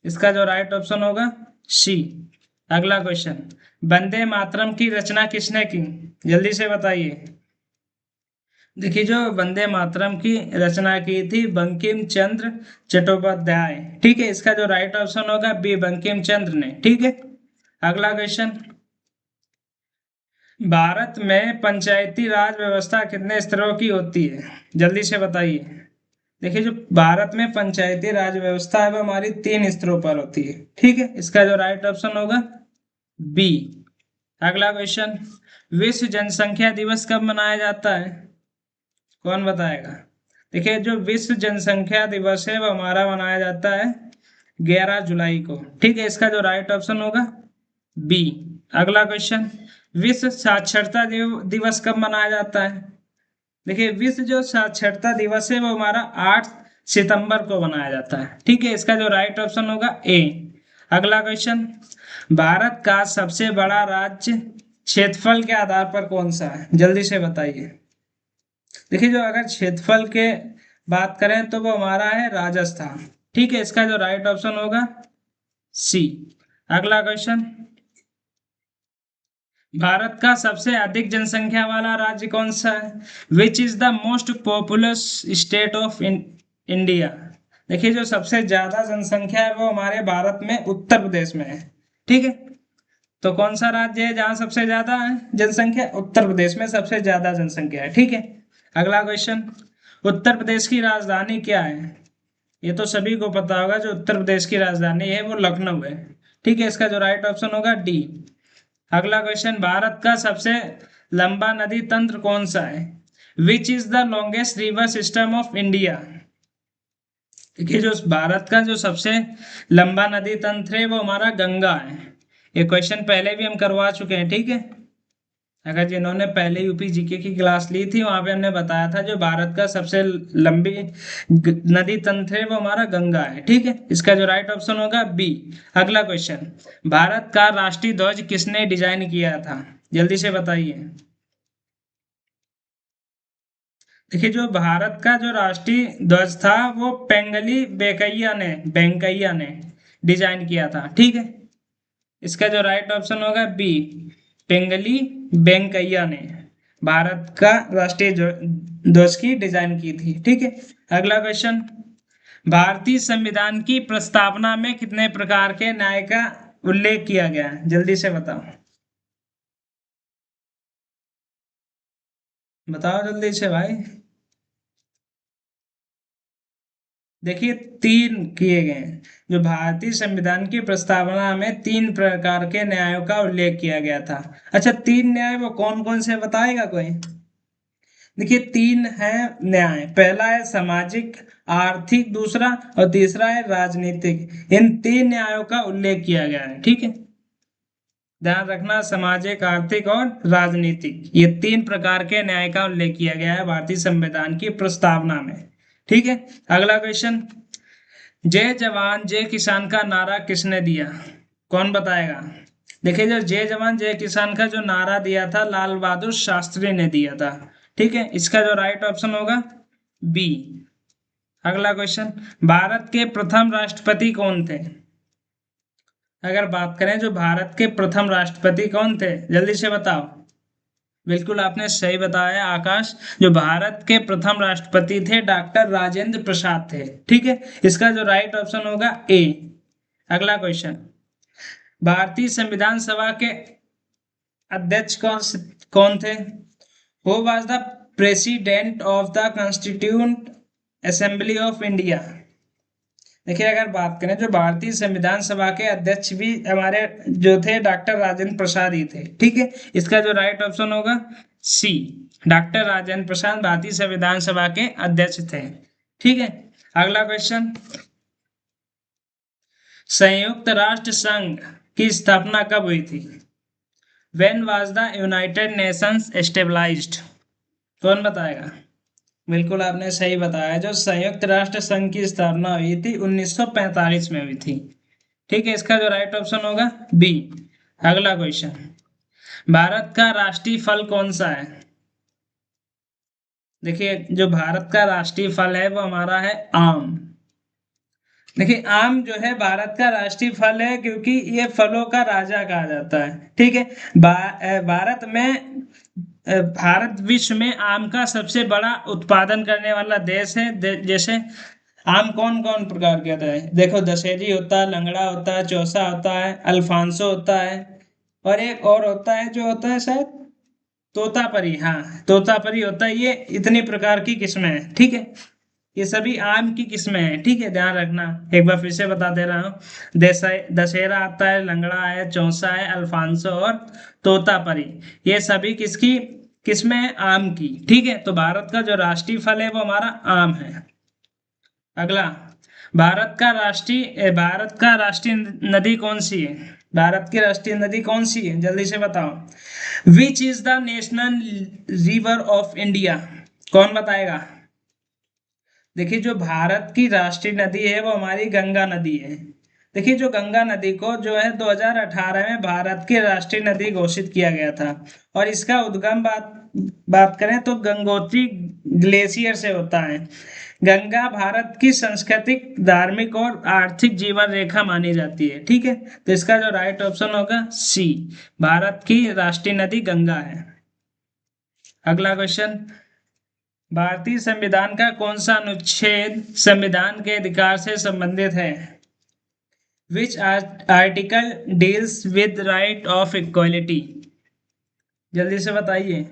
इसका जो राइट ऑप्शन होगा सी। अगला क्वेश्चन, वंदे मातरम की रचना किसने की? जल्दी से बताइए। देखिए जो वंदे मातरम की रचना की थी बंकिम चंद्र चट्टोपाध्याय, ठीक है। इसका जो राइट ऑप्शन होगा बी, बंकिम चंद्र ने, ठीक है। अगला क्वेश्चन, भारत में पंचायती राज व्यवस्था कितने स्तरों की होती है? जल्दी से बताइए। देखिए जो भारत में पंचायती राज व्यवस्था है वो हमारी 3 स्तरों पर होती है, ठीक है। इसका जो राइट ऑप्शन होगा बी। अगला क्वेश्चन, विश्व जनसंख्या दिवस कब मनाया जाता है? कौन बताएगा? देखिए जो विश्व जनसंख्या दिवस है वो हमारा मनाया जाता है 11 जुलाई को। ठीक है, इसका जो राइट ऑप्शन होगा बी। अगला क्वेश्चन, विश्व साक्षरता दिवस कब मनाया जाता है? देखिए, विश्व जो साक्षरता दिवस है वो हमारा 8 सितंबर को मनाया जाता है। ठीक है, इसका जो राइट ऑप्शन होगा ए। अगला क्वेश्चन, भारत का सबसे बड़ा राज्य क्षेत्रफल के आधार पर कौन सा है? जल्दी से बताइए। देखिए, जो अगर क्षेत्रफल के बात करें तो वो हमारा है राजस्थान। ठीक है, इसका जो राइट ऑप्शन होगा सी। अगला क्वेश्चन, भारत का सबसे अधिक जनसंख्या वाला राज्य कौन सा है? Which is the most populous state of India? देखिए, जो सबसे ज्यादा जनसंख्या है वो हमारे भारत में उत्तर प्रदेश में है। ठीक है, तो कौन सा राज्य है जहां सबसे ज्यादा है जनसंख्या? उत्तर प्रदेश में सबसे ज्यादा जनसंख्या है। ठीक है, अगला क्वेश्चन, उत्तर प्रदेश की राजधानी क्या है? ये तो सभी को पता होगा, जो उत्तर प्रदेश की राजधानी है वो लखनऊ है। ठीक है, इसका जो राइट ऑप्शन होगा डी। अगला क्वेश्चन, भारत का सबसे लंबा नदी तंत्र कौन सा है? Which is the longest river system of India? देखिए, जो भारत का जो सबसे लंबा नदी तंत्र है वो हमारा गंगा है। ये क्वेश्चन पहले भी हम करवा चुके हैं। ठीक है, अगर जिन्होंने पहले यूपी जीके की क्लास ली थी वहां पे हमने बताया था जो भारत का सबसे लंबी नदी तंत्र है वो हमारा गंगा है। ठीक है, इसका जो राइट ऑप्शन होगा बी। अगला क्वेश्चन, भारत का राष्ट्रीय ध्वज किसने डिजाइन किया था? जल्दी से बताइए। देखिए, जो भारत का जो राष्ट्रीय ध्वज था वो पेंगली वेंकैया ने डिजाइन किया था। ठीक है, इसका जो राइट ऑप्शन होगा बी। पेंगली वेंकैया ने भारत का राष्ट्रीय ध्वज की डिजाइन की थी। ठीक है, अगला क्वेश्चन, भारतीय संविधान की प्रस्तावना में कितने प्रकार के न्याय का उल्लेख किया गया है? जल्दी से बताओ, बताओ जल्दी से भाई। देखिए, 3 किए गए हैं। जो भारतीय संविधान की प्रस्तावना में 3 प्रकार के न्यायों का उल्लेख किया गया था। अच्छा, 3 न्याय वो कौन कौन से बताएगा कोई? देखिए, 3 है न्याय। पहला है सामाजिक, आर्थिक दूसरा, और तीसरा है राजनीतिक। इन 3 न्यायों का उल्लेख किया गया है। ठीक है, ध्यान रखना, सामाजिक, आर्थिक और राजनीतिक, ये 3 प्रकार के न्याय का उल्लेख किया गया है भारतीय संविधान की प्रस्तावना में। ठीक है, अगला क्वेश्चन, जय जवान जय किसान का नारा किसने दिया? कौन बताएगा? देखिए, जो जय जवान जय किसान का जो नारा दिया था लाल बहादुर शास्त्री ने दिया था। ठीक है, इसका जो राइट ऑप्शन होगा बी। अगला क्वेश्चन, भारत के प्रथम राष्ट्रपति कौन थे? अगर बात करें जो भारत के प्रथम राष्ट्रपति कौन थे, जल्दी से बताओ। बिल्कुल आपने सही बताया आकाश, जो भारत के प्रथम राष्ट्रपति थे डॉक्टर राजेंद्र प्रसाद थे। ठीक है, इसका जो राइट ऑप्शन होगा ए। अगला क्वेश्चन, भारतीय संविधान सभा के अध्यक्ष कौन थे? Who was the president of the constituent assembly of India? देखिए, अगर बात करें जो भारतीय संविधान सभा के अध्यक्ष भी हमारे जो थे डॉक्टर राजेंद्र प्रसाद ही थे। ठीक है, इसका जो राइट ऑप्शन होगा सी। डॉक्टर राजेंद्र प्रसाद भारतीय संविधान सभा के अध्यक्ष थे। ठीक है, अगला क्वेश्चन, संयुक्त राष्ट्र संघ की स्थापना कब हुई थी? When was the United Nations established? कौन बताएगा? बिल्कुल आपने सही बताया, जो संयुक्त राष्ट्र संघ की स्थापना हुई थी 1945 में हुई थी। ठीक है, इसका जो राइट ऑप्शन होगा बी। अगला क्वेश्चन, भारत का राष्ट्रीय फल कौन सा है? देखिए, जो भारत का राष्ट्रीय फल है वो हमारा है आम। देखिए, आम जो है भारत का राष्ट्रीय फल है क्योंकि ये फलों का राजा कहा जाता है। ठीक है, भारत विश्व में आम का सबसे बड़ा उत्पादन करने वाला देश है। जैसे आम कौन कौन प्रकार के होता है? देखो, दशहरी होता है, लंगड़ा होता है, चौसा होता है, अल्फांसो होता है, और एक और होता है जो होता है शायद तोतापरी। हाँ, तोतापरी होता है। ये इतनी प्रकार की किस्में हैं। ठीक है, ये सभी आम की किस्में हैं। ठीक है, ध्यान रखना, एक बार फिर से बता दे रहा हूँ। दशहरा आता है, लंगड़ा है, चौसा है, अल्फांसो और तोतापरी, ये सभी किसकी किस्में हैं? आम की। ठीक है, तो भारत का जो राष्ट्रीय फल है वो हमारा आम है। अगला, भारत का राष्ट्रीय नदी कौन सी है? भारत की राष्ट्रीय नदी कौन सी है, जल्दी से बताओ। Which is the national river of India? कौन बताएगा? देखिए, जो भारत की राष्ट्रीय नदी है वो हमारी गंगा नदी है। देखिए, जो गंगा नदी को जो है 2018 में भारत की राष्ट्रीय नदी घोषित किया गया था। और इसका उद्गम बात बात करें तो गंगोत्री ग्लेशियर से होता है। गंगा भारत की सांस्कृतिक, धार्मिक और आर्थिक जीवन रेखा मानी जाती है। ठीक है, तो इसका जो राइट ऑप्शन होगा सी, भारत की राष्ट्रीय नदी गंगा है। अगला क्वेश्चन, भारतीय संविधान का कौन सा अनुच्छेद संविधान के अधिकार से संबंधित है? Which article deals with right of equality? जल्दी से बताइए।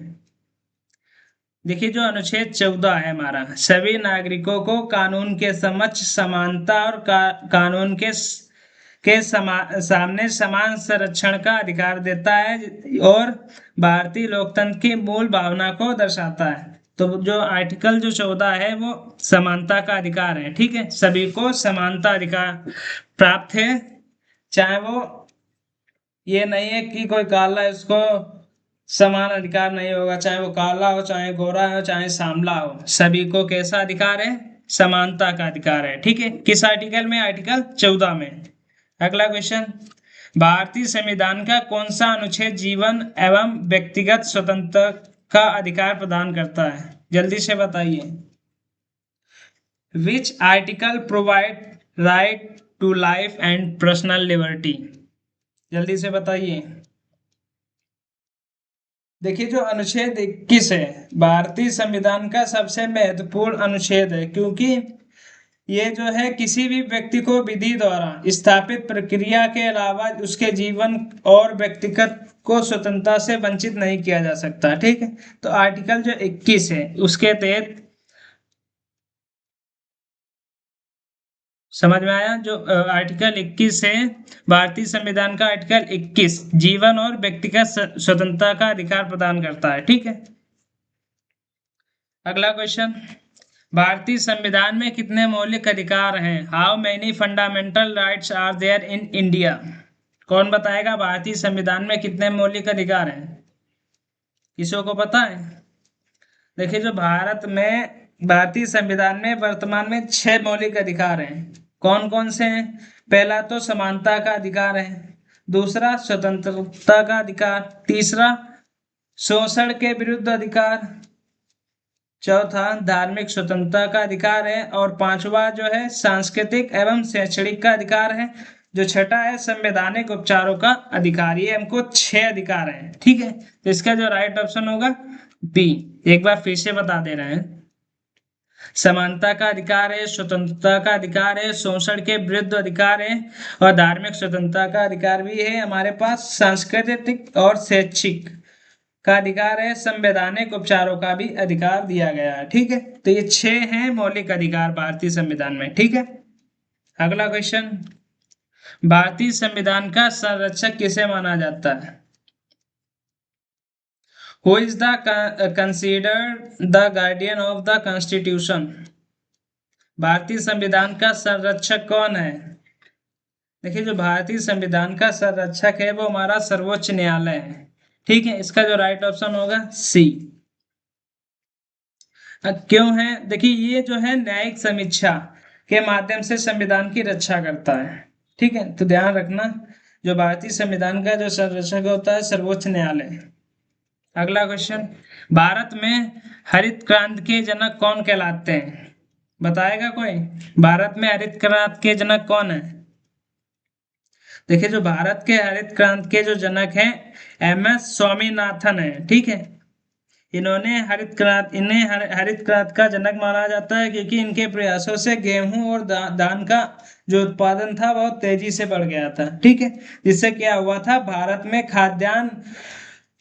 देखिए, जो अनुच्छेद 14 है हमारा, सभी नागरिकों को कानून के समक्ष समानता और कानून सामने समान संरक्षण का अधिकार देता है और भारतीय लोकतंत्र की मूल भावना को दर्शाता है। तो जो आर्टिकल जो 14 है वो समानता का अधिकार है। ठीक है, सभी को समानता अधिकार प्राप्त है, चाहे वो ये नहीं है कि कोई काला है उसको समान अधिकार नहीं होगा, चाहे वो काला हो, चाहे गोरा हो, चाहे सांवला हो, सभी को कैसा अधिकार है? समानता का अधिकार है। ठीक है, किस आर्टिकल में? आर्टिकल 14 में। अगला क्वेश्चन, भारतीय संविधान का कौन सा अनुच्छेद जीवन एवं व्यक्तिगत स्वतंत्रता का अधिकार प्रदान करता है? जल्दी से बताइए। Which article provide right to life and personal liberty? जल्दी से बताइए। देखिए, जो अनुच्छेद 21 है भारतीय संविधान का सबसे महत्वपूर्ण अनुच्छेद है, क्योंकि ये जो है किसी भी व्यक्ति को विधि द्वारा स्थापित प्रक्रिया के अलावा उसके जीवन और व्यक्तिगत को स्वतंत्रता से वंचित नहीं किया जा सकता। ठीक है, तो आर्टिकल जो 21 है उसके तहत, समझ में आया? जो आर्टिकल 21 है भारतीय संविधान का, आर्टिकल 21 जीवन और व्यक्तिगत स्वतंत्रता का अधिकार प्रदान करता है। ठीक है, अगला क्वेश्चन, भारतीय संविधान में कितने मौलिक अधिकार हैं? How many fundamental rights are there in India? कौन बताएगा भारतीय संविधान में कितने मौलिक अधिकार हैं? किसी को पता है? देखिए, जो भारतीय संविधान में वर्तमान में 6 मौलिक अधिकार हैं। कौन कौन से हैं? पहला तो समानता का अधिकार है, दूसरा स्वतंत्रता का अधिकार, तीसरा शोषण के विरुद्ध अधिकार, चौथा धार्मिक स्वतंत्रता का अधिकार है, और पांचवा जो है सांस्कृतिक एवं शैक्षणिक का अधिकार है। जो छठा है संवैधानिक उपचारों का अधिकार। ये हमको 6 अधिकार है। ठीक है, तो इसका जो राइट ऑप्शन होगा बी। एक बार फिर से बता दे रहे हैं, समानता का अधिकार है, स्वतंत्रता का अधिकार है, शोषण के विरुद्ध अधिकार है, और धार्मिक स्वतंत्रता का अधिकार भी है हमारे पास, सांस्कृतिक और शैक्षिक का अधिकार है, संवैधानिक उपचारों का भी अधिकार दिया गया है। ठीक है, तो ये 6 हैं मौलिक अधिकार भारतीय संविधान में। ठीक है, अगला क्वेश्चन, भारतीय संविधान का संरक्षक किसे माना जाता है? Who is the considered the guardian of the constitution? भारतीय संविधान का संरक्षक कौन है? देखिए, जो भारतीय संविधान का संरक्षक है वो हमारा सर्वोच्च न्यायालय है। ठीक है, इसका जो राइट ऑप्शन होगा सी। क्यों है? देखिए, ये जो है न्यायिक समीक्षा के माध्यम से संविधान की रक्षा करता है। ठीक है, तो ध्यान रखना, जो भारतीय संविधान का जो संरक्षक होता है सर्वोच्च न्यायालय। अगला क्वेश्चन, भारत में हरित क्रांति के जनक कौन कहलाते हैं? बताएगा कोई? भारत में हरित क्रांति के जनक कौन है? देखिए, जो भारत के हरित क्रांति के जो जनक हैं एमएस स्वामीनाथन है। ठीक है, इन्हें हरित क्रांति का जनक माना जाता है, क्योंकि इनके प्रयासों से गेहूं और धान का जो उत्पादन था बहुत तेजी से बढ़ गया था। ठीक है, जिससे क्या हुआ था, भारत में खाद्यान्न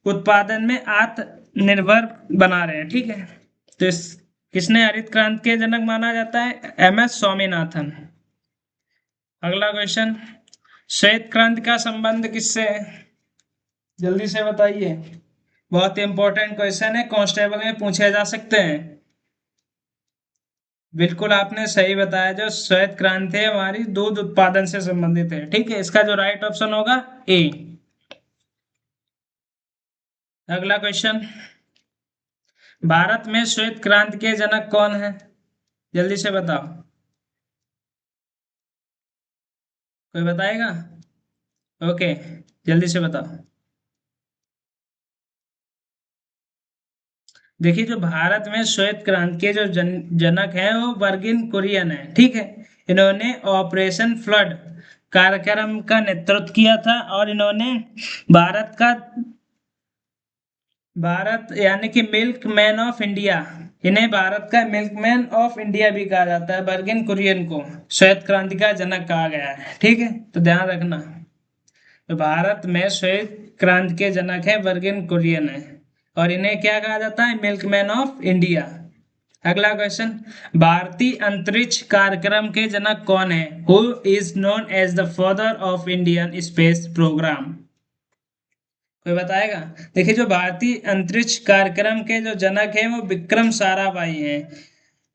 उत्पादन में आत्मनिर्भर बना रहे हैं। ठीक है, तो किसने हरित क्रांति के जनक माना जाता है? एमएस स्वामीनाथन। अगला क्वेश्चन, श्वेत क्रांति का संबंध किससे है? जल्दी से बताइए, बहुत इंपॉर्टेंट क्वेश्चन है, कांस्टेबल में पूछे जा सकते हैं। बिल्कुल आपने सही बताया, जो श्वेत क्रांति है हमारी दूध उत्पादन से संबंधित है। ठीक है, इसका जो राइट ऑप्शन होगा ए। अगला क्वेश्चन, भारत में श्वेत क्रांति के जनक कौन है? जल्दी से बताओ, कोई बताएगा? ओके, जल्दी से बताओ। देखिए, जो भारत में श्वेत क्रांति के जो जनक हैं वो वर्गिन कुरियन है। ठीक है, इन्होंने ऑपरेशन फ्लड कार्यक्रम का नेतृत्व किया था, और इन्होंने भारत का भारत यानी कि मिल्क मैन ऑफ इंडिया, इन्हें भारत का मिल्क मैन ऑफ इंडिया भी कहा जाता है। वर्गिन कुरियन को श्वेत क्रांति का जनक कहा गया है। ठीक है, तो ध्यान रखना, तो भारत में श्वेत क्रांति के जनक है वर्गिन कुरियन है, और इन्हें क्या कहा जाता है? Milkman of India. अगला क्वेश्चन, भारतीय अंतरिक्ष कार्यक्रम के जनक कौन है? Who is known as the father of Indian space programme? कोई बताएगा? देखिए, जो भारतीय अंतरिक्ष कार्यक्रम के जो जनक हैं वो विक्रम साराभाई हैं।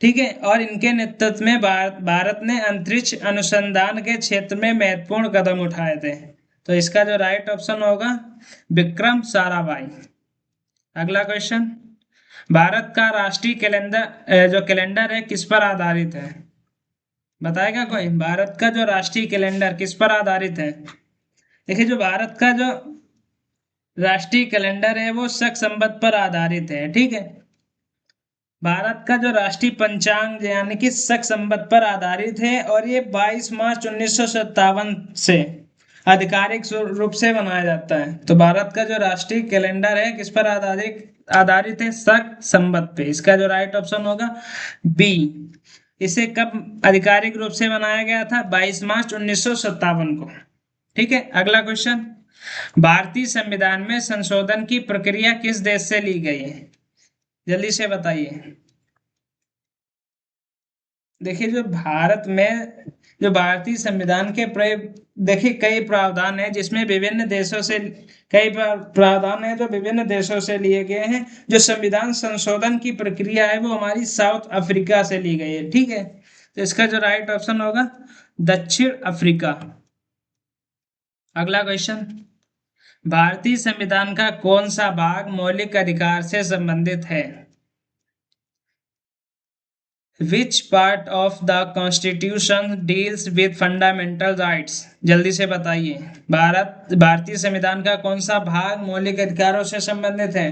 ठीक है, और इनके नेतृत्व में भारत ने अंतरिक्ष अनुसंधान के क्षेत्र में महत्वपूर्ण कदम उठाए थे। तो इसका जो राइट ऑप्शन होगा विक्रम साराभाई। अगला क्वेश्चन, भारत का राष्ट्रीय कैलेंडर जो कैलेंडर है किस पर आधारित है? बताएगा कोई? भारत का जो राष्ट्रीय कैलेंडर किस पर आधारित है? देखिए, जो भारत का जो राष्ट्रीय कैलेंडर है वो शक संवत पर आधारित है। ठीक है, भारत का जो राष्ट्रीय पंचांग यानी कि शक संवत पर आधारित है, और ये 22 मार्च 1957 से आधिकारिक रूप से मनाया जाता है। तो भारत का जो राष्ट्रीय कैलेंडर है किस पर आधारित आधारित है? शक संवत पे। इसका जो राइट ऑप्शन होगा बी। इसे कब आधिकारिक रूप से मनाया गया था? 22 मार्च 1957 को। ठीक है, अगला क्वेश्चन, भारतीय संविधान में संशोधन की प्रक्रिया किस देश से ली गई है? जल्दी से बताइए। देखिए, जो भारत में जो भारतीय संविधान के देखिए कई प्रावधान है जिसमें विभिन्न देशों से कई प्रावधान है जो विभिन्न देशों से लिए गए हैं। जो संविधान संशोधन की प्रक्रिया है वो हमारी साउथ अफ्रीका से ली गई है। ठीक है, तो इसका जो राइट ऑप्शन होगा दक्षिण अफ्रीका। अगला क्वेश्चन, भारतीय संविधान का कौन सा भाग मौलिक अधिकार से संबंधित है? Which part of the Constitution deals with fundamental rights? जल्दी से बताइए, भारतीय संविधान का कौन सा भाग मौलिक अधिकारों से संबंधित है?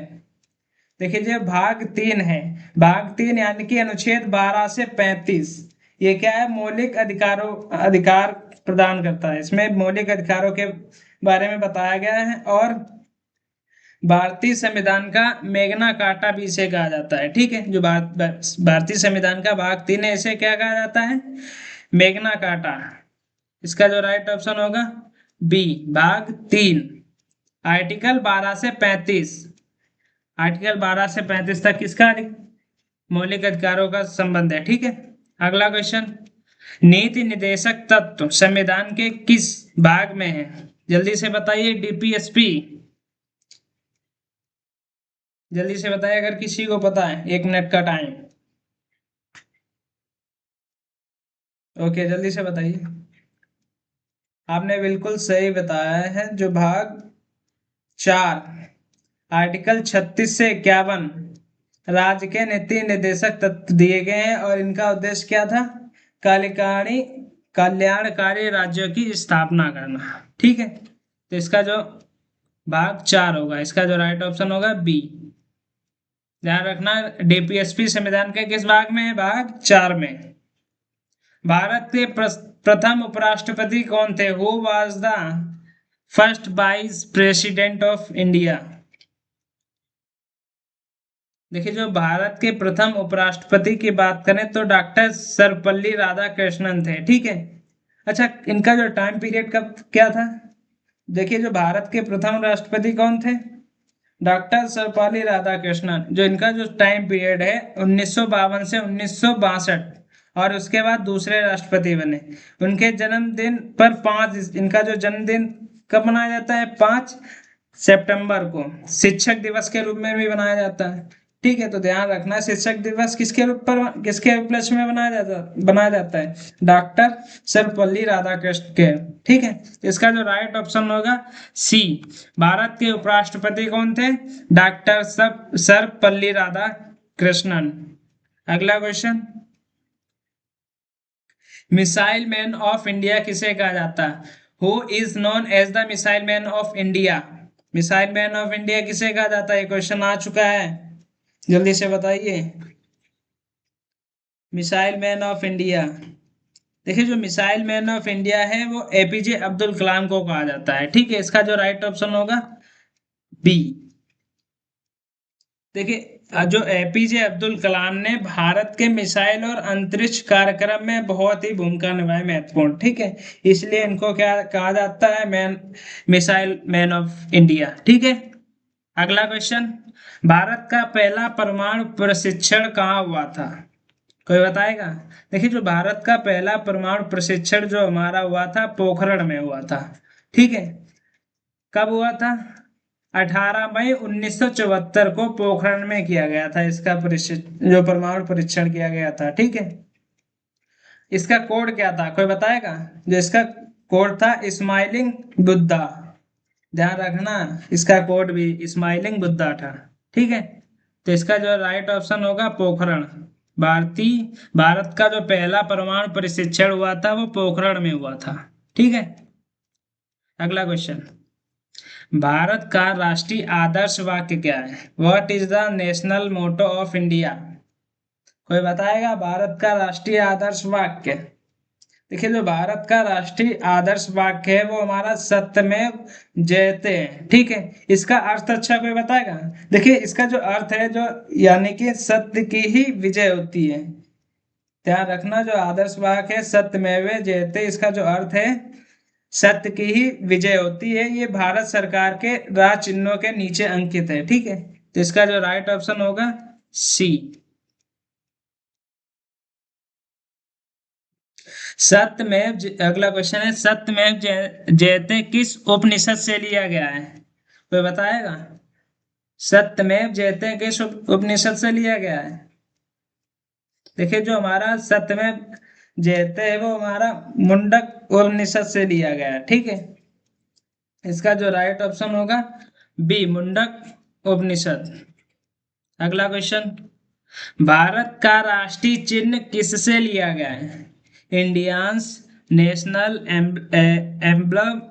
देखिए, जो भाग 3 है, भाग 3 यानी कि अनुच्छेद 12 से 35, ये क्या है? मौलिक अधिकार प्रदान करता है। इसमें मौलिक अधिकारों के बारे में बताया गया है, और भारतीय संविधान का मेग्ना कार्टा भी इसे कहा जाता है। ठीक है, जो भारतीय संविधान का भाग 3 है इसे क्या कहा जाता है? मेग्ना कार्टा। इसका जो राइट ऑप्शन होगा बी, भाग 3, आर्टिकल 12 से 35। आर्टिकल 12 से 35 तक किसका मौलिक अधिकारों का संबंध है। ठीक है, अगला क्वेश्चन, नीति निर्देशक तत्व संविधान के किस भाग में है? जल्दी से बताइए, डीपीएसपी। जल्दी से बताइए अगर किसी को पता है, 1 मिनट का टाइम। ओके, जल्दी से बताइए। आपने बिल्कुल सही बताया है, जो भाग 4 आर्टिकल 36 से 51 राज्य के नीति निर्देशक तत्व दिए गए हैं, और इनका उद्देश्य क्या था? कल्याणकारी राज्यों की स्थापना करना। ठीक है, तो इसका जो भाग 4 होगा, इसका जो राइट ऑप्शन होगा बी। ध्यान रखना, डीपीएसपी संविधान के किस भाग में है? भाग 4 में। भारत के प्रथम उपराष्ट्रपति कौन थे? Who was the first vice president of India? देखिए, जो भारत के प्रथम उपराष्ट्रपति की बात करें तो डॉक्टर सर्वपल्ली राधाकृष्णन थे। ठीक है, अच्छा, इनका जो टाइम पीरियड कब क्या था? देखिए, जो भारत के प्रथम राष्ट्रपति कौन थे? डॉक्टर सर्वपल्ली राधाकृष्णन। जो इनका जो टाइम पीरियड है 1952 से 1962, और उसके बाद दूसरे राष्ट्रपति बने। उनके जन्मदिन पर 5 इनका जो जन्मदिन कब मनाया जाता है? 5 सितंबर को शिक्षक दिवस के रूप में भी मनाया जाता है। ठीक है, तो ध्यान रखना शिक्षक दिवस किसके उपलक्ष्य में बनाया जाता है? डॉक्टर सर्वपल्ली राधाकृष्ण के। ठीक है, इसका जो राइट ऑप्शन होगा सी। भारत के उपराष्ट्रपति कौन थे? डॉक्टर सर्वपल्ली राधाकृष्णन। अगला question, missile man of India किसे कहा जाता है? Who is known as the missile man of India? Missile man of India किसे कहा जाता है? क्वेश्चन आ चुका है, जल्दी से बताइए। मिसाइल मैन ऑफ इंडिया, देखिए जो मिसाइल मैन ऑफ इंडिया है वो एपीजे अब्दुल कलाम को कहा जाता है। ठीक है, इसका जो राइट ऑप्शन होगा बी। देखिए जो एपीजे अब्दुल कलाम ने भारत के मिसाइल और अंतरिक्ष कार्यक्रम में बहुत ही भूमिका निभाई, महत्वपूर्ण। ठीक है, इसलिए इनको क्या कहा जाता है? Missile man of India. ठीक है, अगला क्वेश्चन, भारत का पहला परमाणु प्रशिक्षण कहाँ हुआ था? कोई बताएगा? देखिए जो भारत का पहला परमाणु प्रशिक्षण जो हमारा हुआ था, पोखरण में हुआ था। ठीक है, कब हुआ था? 18 मई 1974 को पोखरण में किया गया था इसका जो परमाणु परीक्षण किया गया था। ठीक है, इसका कोड क्या था? कोई बताएगा? जो इसका कोड था स्माइलिंग बुद्धा। ध्यान रखना, इसका कोड भी स्माइलिंग बुद्धा था। ठीक है, तो इसका जो राइट ऑप्शन होगा पोखरण। भारत का जो पहला परमाणु परीक्षण हुआ था वो पोखरण में हुआ था। ठीक है, अगला क्वेश्चन, भारत का राष्ट्रीय आदर्श वाक्य क्या है? What is the national motto of India? कोई बताएगा? भारत का राष्ट्रीय आदर्श वाक्य, देखिए जो भारत का राष्ट्रीय आदर्श वाक्य है वो हमारा सत्यमेव जयते है। ठीक है, इसका अर्थ अच्छा कोई बताएगा? देखिए इसका जो अर्थ है, जो यानी कि सत्य की ही विजय होती है। ध्यान रखना, जो आदर्श वाक्य है सत्यमेव जयते, इसका जो अर्थ है सत्य की ही विजय होती है। ये भारत सरकार के राज चिन्हों के नीचे अंकित है। ठीक है, तो इसका जो राइट ऑप्शन होगा सी। अगला क्वेश्चन है, सत्यमेव जयते किस उपनिषद से लिया गया है? कोई बताएगा? सत्यमेव जयते किस उपनिषद से लिया गया है? देखिए जो हमारा सत्यमेव जयते है वो हमारा मुंडक उपनिषद से लिया गया है। ठीक है, इसका जो राइट ऑप्शन होगा बी, मुंडक उपनिषद। अगला क्वेश्चन, भारत का राष्ट्रीय चिन्ह किससे लिया गया है? Indians national emblem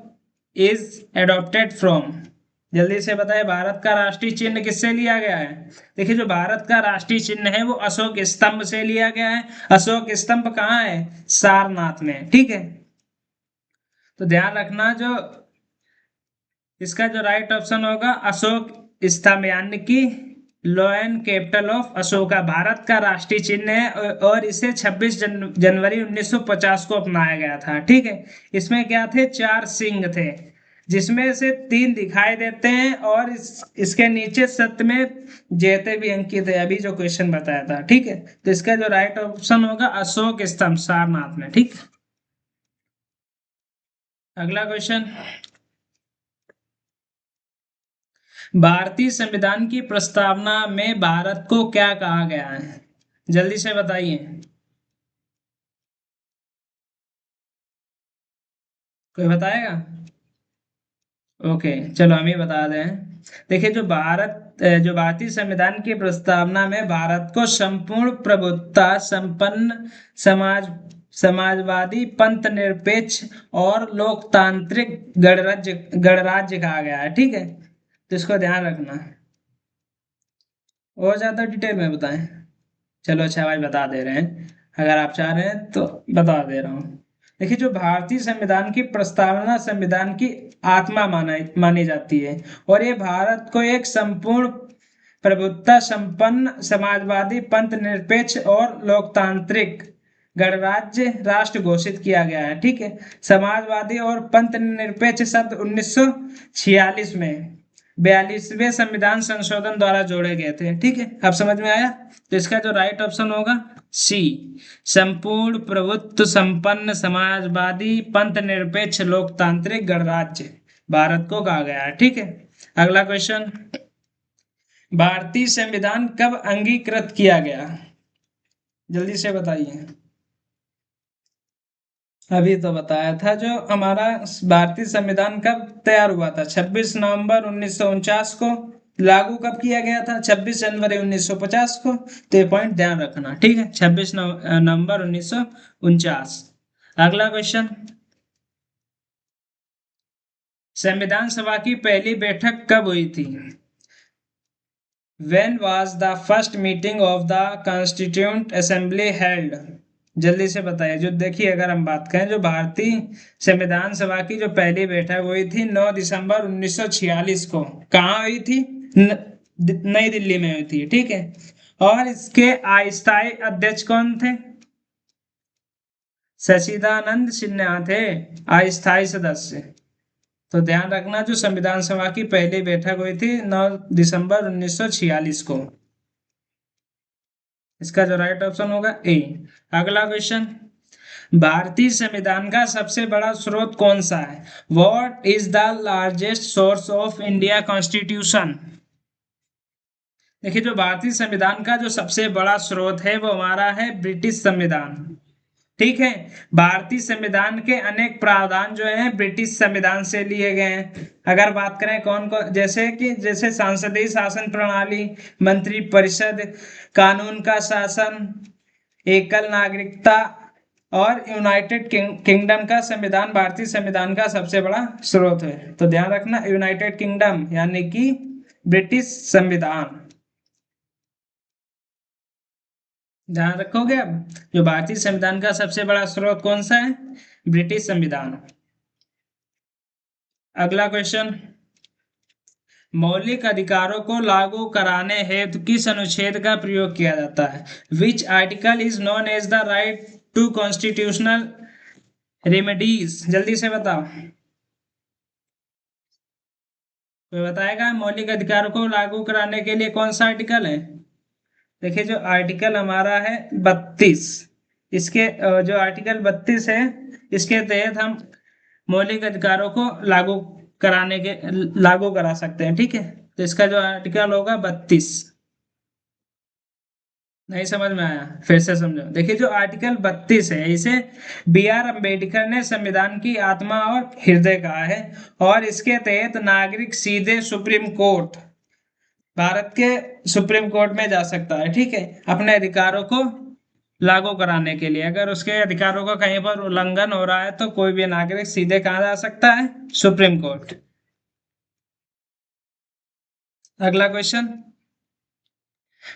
is adopted from. जल्दी से बताए, भारत का राष्ट्रीय चिन्ह किससे लिया गया है? देखिए जो भारत का राष्ट्रीय चिन्ह है वो अशोक स्तंभ से लिया गया है। अशोक स्तंभ कहाँ है? सारनाथ में। ठीक है, तो ध्यान रखना, जो इसका जो राइट ऑप्शन होगा अशोक स्तंभ, यानी कि lion capital of Ashoka Bharat का राष्ट्रीय चिन्ह है और इसे 26 जनवरी 1950 को अपनाया गया था। ठीक है, इसमें क्या थे? 4 सिंह थे, जिसमें से 3 दिखाई देते हैं और इसके नीचे सत्य में जयते भी अंकित है, अभी जो क्वेश्चन बताया था। ठीक है, तो इसका जो राइट ऑप्शन होगा अशोक स्तंभ सारनाथ में। ठीक, अगला क्वेश्चन, भारतीय संविधान की प्रस्तावना में भारत को क्या कहा गया है? जल्दी से बताइए, कोई बताएगा? ओके, चलो हम ही बता दें। देखिए जो भारतीय संविधान की प्रस्तावना में भारत को संपूर्ण प्रभुत्व संपन्न समाजवादी पंथ निरपेक्ष और लोकतांत्रिक गणराज्य कहा गया है। ठीक है, तो इसको ध्यान रखना। और ज्यादा डिटेल में बताएं? चलो अच्छा भाई, बता दे रहे हैं, अगर आप चाह रहे हैं तो बता दे रहा हूँ। देखिए जो भारतीय संविधान की प्रस्तावना संविधान की आत्मा मानी जाती है और ये भारत को एक संपूर्ण प्रभुत्व संपन्न समाजवादी पंथ निरपेक्ष और लोकतांत्रिक गणराज्य राष्ट्र घोषित किया गया है। ठीक है, समाजवादी और पंथ निरपेक्ष शब्द 1946 में 42वें संविधान संशोधन द्वारा जोड़े गए थे। ठीक है, अब समझ में आया? तो इसका जो राइट ऑप्शन होगा सी, संपूर्ण प्रभुत्व संपन्न समाजवादी पंथ निरपेक्ष लोकतांत्रिक गणराज्य भारत को कहा गया है। ठीक है, अगला क्वेश्चन, भारतीय संविधान कब अंगीकृत किया गया? जल्दी से बताइए। अभी तो बताया था, जो हमारा भारतीय संविधान कब तैयार हुआ था? 26 नवंबर 1949 को। लागू कब किया गया था? 26 जनवरी 1950 को। तो ये पॉइंट ध्यान रखना, ठीक है, 26 नवंबर 1949। अगला क्वेश्चन, संविधान सभा की पहली बैठक कब हुई थी? When was the first meeting of the Constituent Assembly held? जल्दी से बताइए। जो देखिए, अगर हम बात करें, जो भारतीय संविधान सभा की जो पहली बैठक हुई थी 9 दिसंबर 1946 को। कहाँ हुई थी? नई दिल्ली में हुई थी, ठीक है। और इसके अस्थायी अध्यक्ष कौन थे? सच्चिदानंद सिन्हा थे अस्थायी सदस्य। तो ध्यान रखना, जो संविधान सभा की पहली बैठक हुई थी 9 दिसंबर 1946 को। इसका जो राइट ऑप्शन होगा ए। अगला क्वेश्चन, भारतीय संविधान का सबसे बड़ा स्रोत कौन सा है? What is the largest source of India constitution? देखिए, जो भारतीय संविधान का जो सबसे बड़ा स्रोत है वो हमारा है ब्रिटिश संविधान, ठीक है। भारतीय संविधान के अनेक प्रावधान जो हैं ब्रिटिश संविधान से लिए गए हैं। अगर बात करें कौन कौन, जैसे सांसदीय शासन प्रणाली, मंत्री परिषद, कानून का शासन, एकल नागरिकता और यूनाइटेड किंगडम का संविधान भारतीय संविधान का सबसे बड़ा स्रोत है। तो ध्यान रखना, यूनाइटेड किंगडम यानी कि ब्रिटिश संविधान। ध्यान रखोगे? अब जो भारतीय संविधान का सबसे बड़ा स्रोत कौन सा है? ब्रिटिश संविधान। अगला क्वेश्चन, मौलिक अधिकारों को लागू कराने हेतु किस अनुच्छेद का प्रयोग किया जाता है? Which article is known as the right to constitutional remedies? जल्दी से बताओ, कोई बताएगा? मौलिक अधिकारों को लागू कराने के लिए कौन सा आर्टिकल है? देखिए, जो आर्टिकल हमारा है 32, इसके जो आर्टिकल 32 है, इसके तहत हम मौलिक अधिकारों को लागू करा सकते हैं, ठीक है। तो इसका जो आर्टिकल होगा 32। नहीं समझ में आया? फिर से समझो। देखिए, जो आर्टिकल 32 है, इसे बी आर अम्बेडकर ने संविधान की आत्मा और हृदय कहा है। और इसके तहत नागरिक सीधे सुप्रीम कोर्ट, भारत के सुप्रीम कोर्ट में जा सकता है, ठीक है, अपने अधिकारों को लागू कराने के लिए। अगर उसके अधिकारों का कहीं पर उल्लंघन हो रहा है तो कोई भी नागरिक सीधे कहाँ जा सकता है? Supreme court. अगला क्वेश्चन,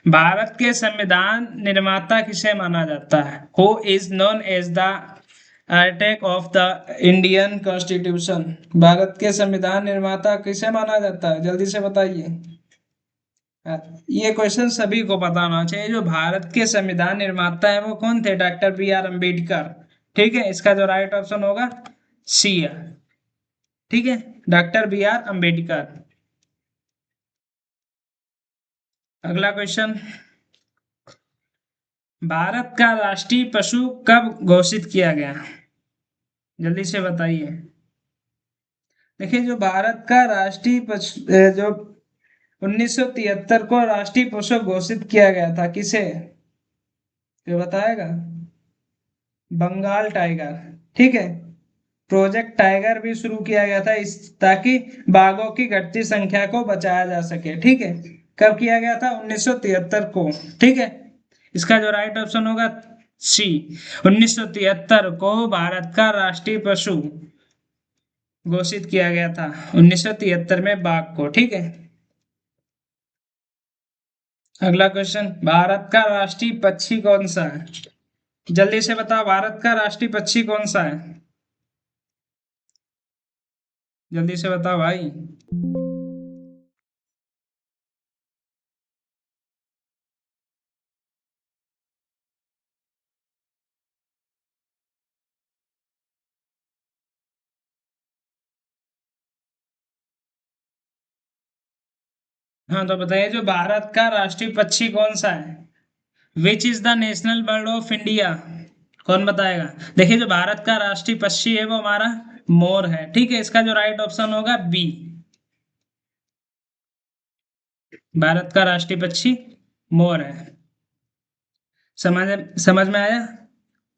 भारत के संविधान निर्माता किसे माना जाता है? Who is known as the architect of the Indian constitution? भारत के संविधान निर्माता किसे माना जाता है? जल्दी से बताइए। ये क्वेश्चन सभी को पता होना चाहिए। जो भारत के संविधान निर्माता है वो कौन थे? डॉक्टर बी आर अम्बेडकर, ठीक है। इसका जो राइट ऑप्शन होगा सी है, ठीक है, डॉक्टर बी आर अम्बेडकर। अगला क्वेश्चन, भारत का राष्ट्रीय पशु कब घोषित किया गया? जल्दी से बताइए। देखिए, जो भारत का राष्ट्रीय पशु जो 1973 को राष्ट्रीय पशु घोषित किया गया था, किसे? ये बताएगा? बंगाल टाइगर, ठीक है। प्रोजेक्ट टाइगर भी शुरू किया गया था इस ताकि बाघों की घटती संख्या को बचाया जा सके, ठीक है। कब किया गया था? 1973 को, ठीक है। इसका जो राइट ऑप्शन होगा सी। 1973 को भारत का राष्ट्रीय पशु घोषित किया गया था, 1973 में बाघ को, ठीक है। अगला क्वेश्चन, भारत का राष्ट्रीय पक्षी कौन सा है? जल्दी से बताओ, भारत का राष्ट्रीय पक्षी कौन सा है? जल्दी से बताओ भाई। हाँ, तो बताइए, जो भारत का राष्ट्रीय पक्षी कौन सा है? Which is the national bird of India? कौन बताएगा? देखिए, जो भारत का राष्ट्रीय पक्षी है वो हमारा मोर है, ठीक है। इसका जो राइट ऑप्शन होगा बी। भारत का राष्ट्रीय पक्षी मोर है। समझ समझ में आया?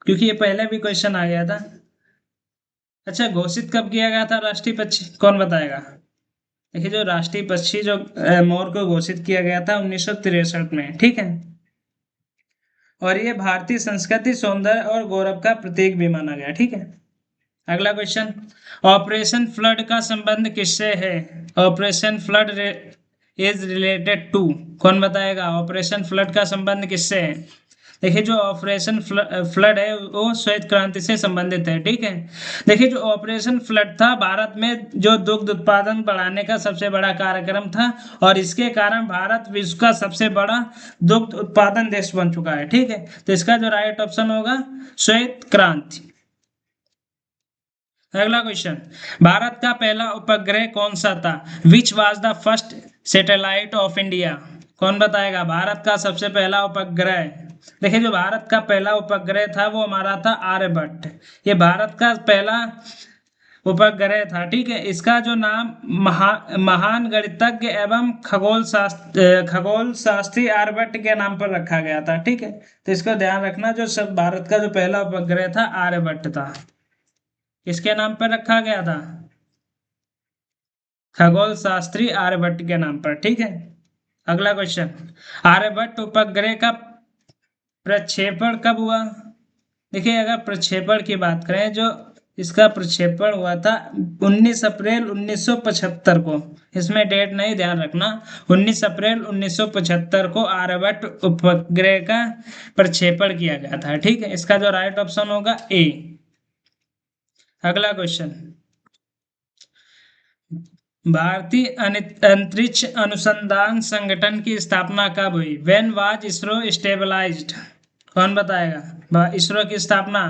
क्योंकि ये पहले भी क्वेश्चन आ गया था। अच्छा, घोषित कब किया गया था राष्ट्रीय पक्षी, कौन बताएगा? देखिए, जो राष्ट्रीय पक्षी जो मोर को घोषित किया गया था 1963 में, ठीक है। और ये भारतीय संस्कृति, सौंदर्य और गौरव का प्रतीक भी माना गया, ठीक है। अगला क्वेश्चन, ऑपरेशन फ्लड का संबंध किससे है? Operation flood is related to, कौन बताएगा? ऑपरेशन फ्लड का संबंध किससे है? देखिए, जो ऑपरेशन फ्लड है वो श्वेत क्रांति से संबंधित है, ठीक है। देखिए, जो ऑपरेशन फ्लड था भारत में जो दुग्ध उत्पादन बढ़ाने का सबसे बड़ा कार्यक्रम था, और इसके कारण भारत विश्व का सबसे बड़ा दुग्ध उत्पादन देश बन चुका है, ठीक है। तो इसका जो राइट ऑप्शन होगा श्वेत क्रांति। अगला क्वेश्चन, भारत का पहला उपग्रह कौन सा था? विच was the first satellite of India, कौन बताएगा? भारत का सबसे पहला उपग्रह, देखिए, जो भारत का पहला उपग्रह था वो हमारा था आर्यभट्ट। ये भारत का पहला उपग्रह था, ठीक है। इसका जो नाम महान गणितज्ञ एवं खगोल शास्त्री आर्यभट्ट के नाम पर रखा गया था, ठीक है। तो इसको ध्यान रखना, जो सब भारत का जो पहला उपग्रह था आर्यभट्ट था। किसके नाम पर रखा गया था? खगोल शास्त्री आर्यभट्ट के नाम पर, ठीक है। अगला क्वेश्चन, आर्यभट्ट उपग्रह का प्रक्षेपण कब हुआ? देखिए, अगर प्रक्षेपण की बात करें, जो इसका प्रक्षेपण हुआ था 19 अप्रैल 1975 को, इसमें डेट नहीं, ध्यान रखना। 19 अप्रैल 1975 को आर्यभट्ट उपग्रह का प्रक्षेपण किया गया था, ठीक है। इसका जो राइट ऑप्शन होगा ए। अगला क्वेश्चन, भारतीय अंतरिक्ष अनुसंधान संगठन की स्थापना कब हुई? व्हेन वाज इसरो स्टेबलाइज्ड, कौन बताएगा? इसरो की स्थापना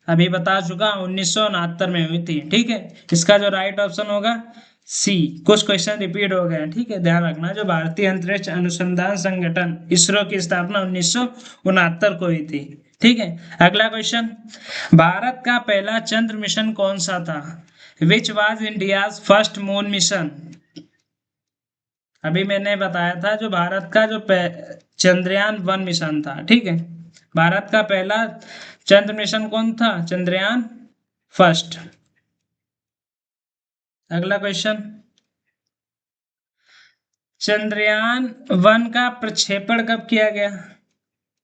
अभी बता चुका, 1969 में हुई थी, ठीक है। इसका जो राइट ऑप्शन होगा सी। कुछ क्वेश्चन रिपीट हो गए, ठीक है, ध्यान रखना। जो भारतीय अंतरिक्ष अनुसंधान संगठन इसरो की स्थापना 1969 को हुई थी, ठीक है। अगला क्वेश्चन, भारत का पहला चंद्र मिशन कौन सा था? Which was India's first moon mission, अभी मैंने बताया था, जो भारत का जो चंद्रयान 1 मिशन था, ठीक है। भारत का पहला चंद्र मिशन कौन था? चंद्रयान फर्स्ट। अगला क्वेश्चन, चंद्रयान 1 का प्रक्षेपण कब किया गया,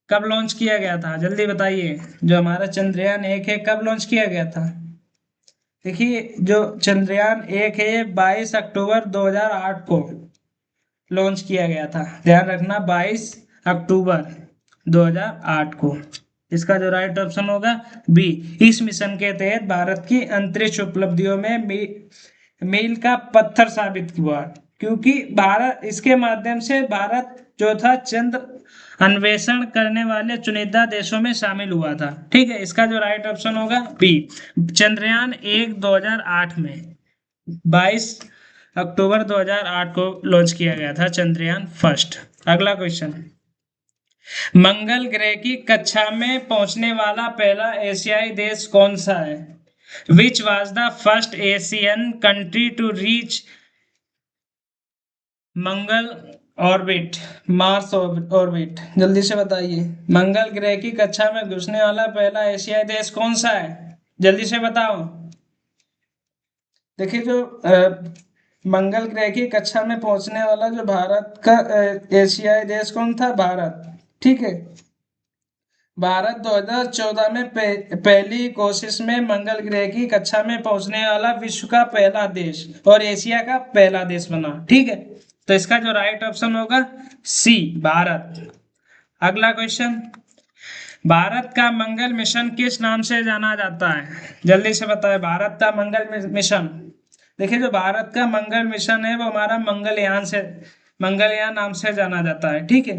कब लॉन्च किया गया था? जल्दी बताइए। जो हमारा चंद्रयान 1 है, कब लॉन्च किया गया था? देखिए, जो चंद्रयान 1 है ये 22 अक्टूबर 2008 को लॉन्च किया गया था, ध्यान रखना, 22 अक्टूबर 2008 को। इसका जो राइट ऑप्शन होगा बी। इस मिशन के तहत भारत की अंतरिक्ष उपलब्धियों में मील का पत्थर साबित हुआ, क्योंकि भारत, इसके माध्यम से भारत जो था चंद्र अन्वेषण करने वाले चुनिंदा देशों में शामिल हुआ था, ठीक है। इसका जो राइट ऑप्शन होगा बी। चंद्रयान 1 2008 में 22 अक्टूबर 2008 को लॉन्च किया गया था चंद्रयान फर्स्ट। अगला क्वेश्चन, मंगल ग्रह की कक्षा में पहुंचने वाला पहला एशियाई देश कौन सा है? Which was the first Asian country to reach Mangal orbit, Mars orbit, जल्दी से बताइए। मंगल ग्रह की कक्षा में घुसने वाला पहला एशियाई देश कौन सा है? जल्दी से बताओ। देखिए, जो मंगल ग्रह की कक्षा में पहुंचने वाला जो भारत का एशियाई देश कौन था? भारत, ठीक है। भारत 2014 में पहली कोशिश में मंगल ग्रह की कक्षा में पहुंचने वाला विश्व का पहला देश और एशिया का पहला देश बना, ठीक है। तो इसका जो राइट ऑप्शन होगा सी, भारत। अगला क्वेश्चन, भारत का मंगल मिशन किस नाम से जाना जाता है? जल्दी से बताएं, भारत का मंगल मिशन। देखिए, जो भारत का मंगल मिशन है वो हमारा मंगलयान नाम से जाना जाता है, ठीक है।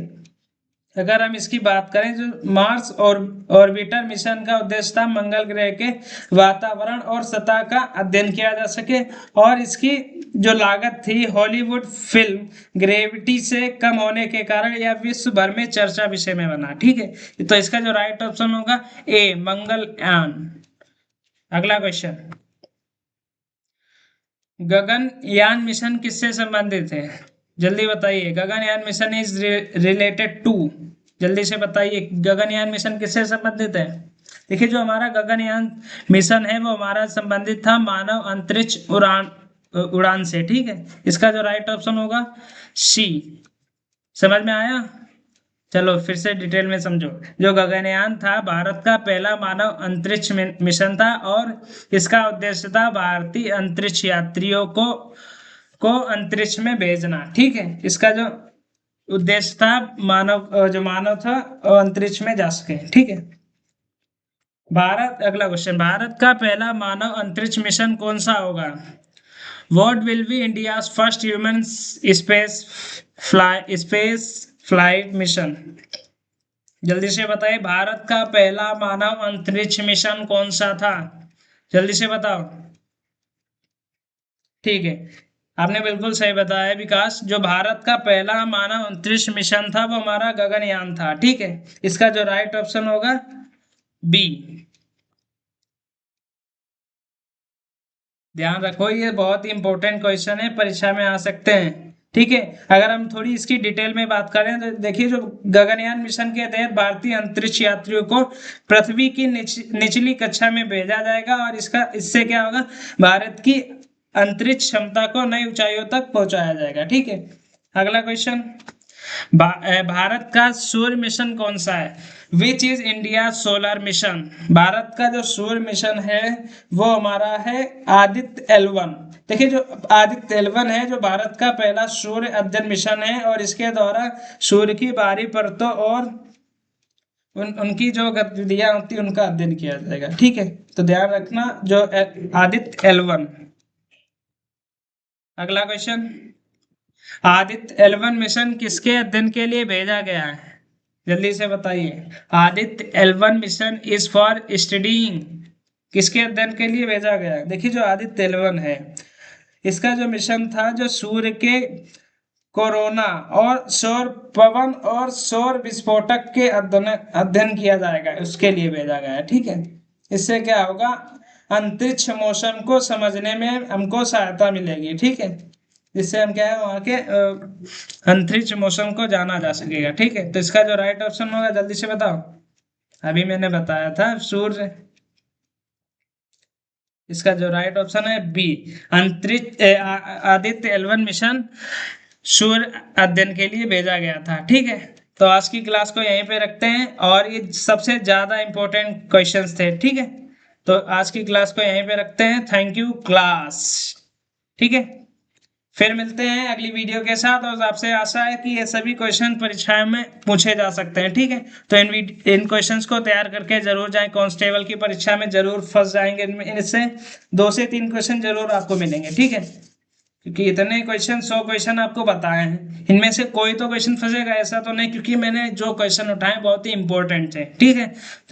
अगर हम इसकी बात करें, जो मार्स और ऑर्बिटर मिशन का उद्देश्य था मंगल ग्रह के वातावरण और सतह का अध्ययन किया जा सके, और इसकी जो लागत थी हॉलीवुड फिल्म ग्रेविटी से कम होने के कारण यह विश्व भर में चर्चा विषय में बना, ठीक है। तो इसका जो राइट ऑप्शन होगा ए, मंगलयान। अगला क्वेश्चन, गगनयान मिशन किससे संबंधित है? जल्दी बताइए, Gaganyaan mission is related to, जल्दी से बताइए गगनयान मिशन किससे संबंधित है। देखिए जो हमारा गगनयान मिशन है वो हमारा संबंधित था मानव अंतरिक्ष उड़ान उड़ान से, ठीक है। इसका जो राइट ऑप्शन होगा सी। समझ में आया? चलो फिर से डिटेल में समझो। जो गगनयान था भारत का पहला मानव अंतरिक्ष मिशन था और इसका उद्देश्य था भारतीय अंतरिक्ष यात्रियों को अंतरिक्ष में भेजना, ठीक है। इसका जो उद्देश्य था जो मानव था वो अंतरिक्ष में जा सके, ठीक है। अगला क्वेश्चन, भारत का पहला मानव अंतरिक्ष मिशन कौन सा होगा? What will be India's first human space flight mission? जल्दी से बताइए भारत का पहला मानव अंतरिक्ष मिशन कौन सा था? जल्दी से बताओ। ठीक है, आपने बिल्कुल सही बताया विकास। जो भारत का पहला मानव अंतरिक्ष मिशन था वो हमारा गगनयान था, ठीक है। इसका जो राइट ऑप्शन होगा बी। ध्यान रखो ये बहुत ही इंपॉर्टेंट क्वेश्चन है, परीक्षा में आ सकते हैं, ठीक है। अगर हम थोड़ी इसकी डिटेल में बात करें तो देखिए जो गगनयान मिशन के तहत भारतीय अंतरिक्ष यात्रियों को पृथ्वी की निचली कक्षा में भेजा जाएगा और इससे क्या होगा, भारत की अंतरिक्ष क्षमता को नई ऊंचाइयों तक पहुंचाया जाएगा, ठीक है। अगला क्वेश्चन, भारत का सूर्य मिशन कौन सा है? Which is India solar mission? Bharat का जो सूर्य मिशन है वो हमारा है आदित्य L1। देखिए जो आदित्य L1 है जो भारत का पहला सूर्य अध्ययन मिशन है और इसके द्वारा सूर्य की बाहरी परतों और उनकी जो गतिविधियां होती है उनका अध्ययन किया जाएगा, ठीक है। तो ध्यान रखना जो आदित्य L1। अगला क्वेश्चन, आदित्य L1 मिशन किसके अध्ययन के लिए भेजा गया है? जल्दी से बताइए। Aditya L1 mission is for studying, किसके अध्ययन के लिए भेजा गया है? देखिए जो आदित्य L1 है इसका जो मिशन था जो सूर्य के कोरोना और सौर पवन और सौर विस्फोटक के अध्ययन किया जाएगा, उसके लिए भेजा गया है, ठीक है। इससे क्या होगा, अंतरिक्ष मौसम को समझने में हमको सहायता मिलेगी, ठीक है। जिससे हम क्या है वहाँ के अंतरिक्ष मौसम को जाना जा सकेगा, ठीक है। तो इसका जो राइट ऑप्शन होगा जल्दी से बताओ। अभी मैंने बताया था सूर्य, इसका जो राइट ऑप्शन है बी, अंतरिक्ष आदित्य L1 मिशन सूर्य अध्ययन के लिए भेजा गया था, ठीक है। तो आज की क्लास को यहीं पे रखते हैं और ये सबसे ज्यादा इंपॉर्टेंट क्वेश्चंस थे, ठीक है। तो आज की क्लास को यहीं पे रखते हैं। थैंक यू क्लास, ठीक है। फिर मिलते हैं अगली वीडियो के साथ और आपसे आशा है कि ये सभी क्वेश्चन परीक्षा में पूछे जा सकते हैं, ठीक है। तो इन क्वेश्चंस को तैयार करके जरूर जाएं, कांस्टेबल की परीक्षा में जरूर फंस जाएंगे इनसे 2 से 3 क्वेश्चन जरूर आपको मिलेंगे, ठीक है। क्योंकि इतने क्वेश्चन 100 क्वेश्चन आपको बताए हैं, इनमें से कोई तो क्वेश्चन फंसेगा ऐसा तो नहीं, क्योंकि मैंने जो क्वेश्चन उठाए बहुत ही इंपॉर्टेंट है, ठीक है।